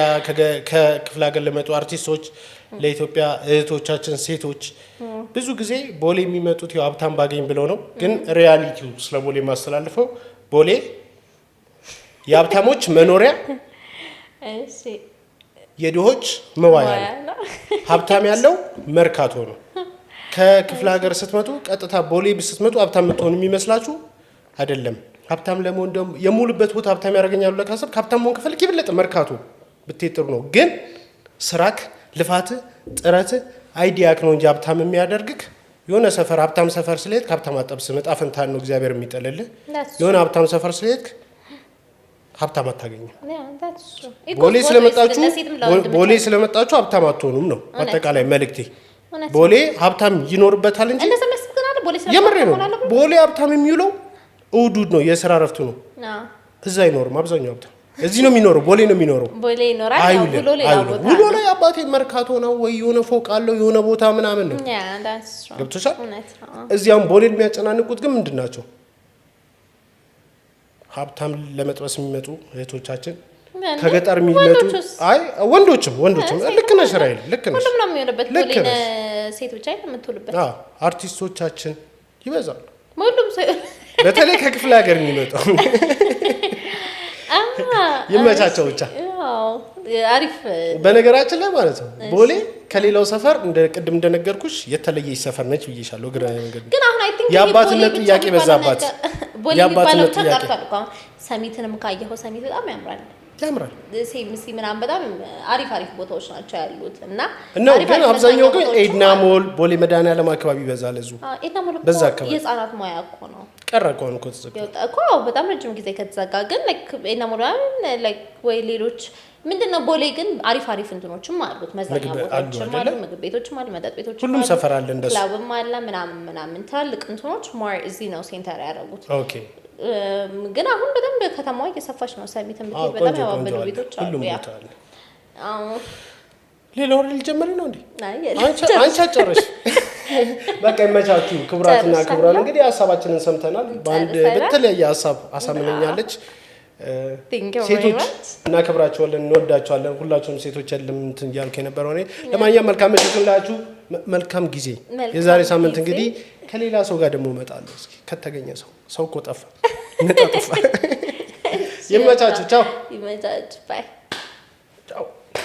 ከክፍለ ሀገር ለመጡ አርቲስቶች ለኢትዮጵያ እህቶቻችን ሴቶች ብዙ ጊዜ ቦሌ የሚመጡት ያው ሀብታም ባገኝ ብለው ነው ግን ሪያሊቲው ስለ ቦሌ ማስተላልፈው ቦሌ የሀብታሞች መኖሪያ እሺ የድሆች መዋያ ነው ሀብታም ያለው መርካቶ ነው ከክፍለ ሀገር ስትመጡ ቀጥታ ቦሌ ስትመጡ ሀብታም የምትሆኑ የሚመስላችሁ አይደለም ሀብታም ለመሆን ደግሞ የሙሉበት ቦታ ሀብታም ያደርገኛሉ ለካሰብ ሀብታም መሆን ከፈልክ ይብለጥ መርካቶ ብትጥሩ ነው ግን ስራክ ልፋት ጥረት አይዲያክ ነው እንጂ ሀብታም የሚያደርግክ የሆነ ሰፈር ሀብታም ሰፈር ስለሄድክ ሀብታም አጠብስ መጣፈንታን ነው እግዚአብሔር የሚጠልልህ የሆነ ሀብታም ሰፈር ስለሄድክ ሀብታም አታገኝም ቦሌ ስለመጣችሁ ሀብታም አትሆኑም ነው አጠቃላይ መልእክቴ ቦሌ ሀብታም ይኖርበታል እንጂ የምሬ ነው ቦሌ ሀብታም የሚውለው እሑድ ነው የሥራ ረፍቱ ነው እዛ አይኖርም አብዛኛው ሀብታም እዚህ ነው የሚኖረው ቦሌ ነው የሚኖረው ቦሌ ይኖራል ውሎ ላይ አባቴ መርካቶ ነው ወይ የሆነ ፎቅ አለው የሆነ ቦታ ምናምን ነው ገብቶሻል እዚያም ቦሌ የሚያጨናንቁት ግን ምንድናቸው ሀብታም ለመጥበስ የሚመጡ እህቶቻችን ከገጠር የሚመጡ አይ ወንዶችም ልክ ነሽ ራይል ልክ ነሽ ሁሉም ነው የሚሆንበት ቦሌ ሴቶች አይደል የምትውልበት አርቲስቶቻችን ይበዛሉ ሁሉም ሰው በተለይ ከክፍለ ሀገር የሚመጡ ይመቻቸው ብቻ አሪፍ በነገራችን ላይ ማለት ነው ቦሌ ከሌላው ሰፈር እንደ ቅድም እንደነገርኩሽ የተለየ ሰፈር ነች ብዬሻለሁ ግን አሁን አይ ቲንክ የአባትነት ጥያቄ በዛባት የአባትነት ጥያቄ ሰሚትንም ካየኸው ሰሚት በጣም ያምራል ሴምሲ ምናምን በጣም አሪፍ ቦታዎች ናቸው ያሉት እና ግን አብዛኛው ግን ኤድና ሞል ቦሌ መድኃኒዓለም አካባቢ ይበዛል እዙ ኤድና ሞል በዛ አካባቢ የህፃናት ሙያ እኮ ነው ቀረ እኮ ተዘጋ እኮ በጣም ረጅም ጊዜ ከተዘጋ ግን ኤድና ሞል ወይ ሌሎች ምንድነው ቦሌ ግን አሪፍ እንትኖችም አሉት መዝናኛ ቦታዎችም አሉ ምግብ ቤቶችም አሉ መጠጥ ቤቶችም ሁሉም ሰፈር አለ እንደሱ ክለብም አለ ምናምን ትላልቅ እንትኖች ሞር እዚህ ነው ሴንተር ያደረጉት ኦኬ ግን አሁን በጣም ከተማው እየሰፋች ነው ሰሚትም ብትሄድ በጣም ያዋበዱ ቤቶች አሉ ያ ሌላው ልጀምር ነው እንዴ አንቺ አጨረሽ በቃ ይመቻችሁ ክብራትና ክብራን እንግዲህ ሐሳባችንን ሰምተናል ባንድ በተለያየ ሐሳብ አሳምነኛለች ሴቶች እናከብራቸዋለን እንወዳቸዋለን ሁላችሁም ሴቶች አይደለም እንትን ያልከ የነበረው እኔ ለማንኛውም መልካም ምሽቱላችሁ መልካም ጊዜ የዛሬ ሳምንት እንግዲህ ከሌላ ሰው ጋር ደግሞ እመጣለሁ እስኪ ከተገኘ ሰው እኮ ጠፋ ይመቻችሁ ቻው ይመቻችሁ ባይ ቻው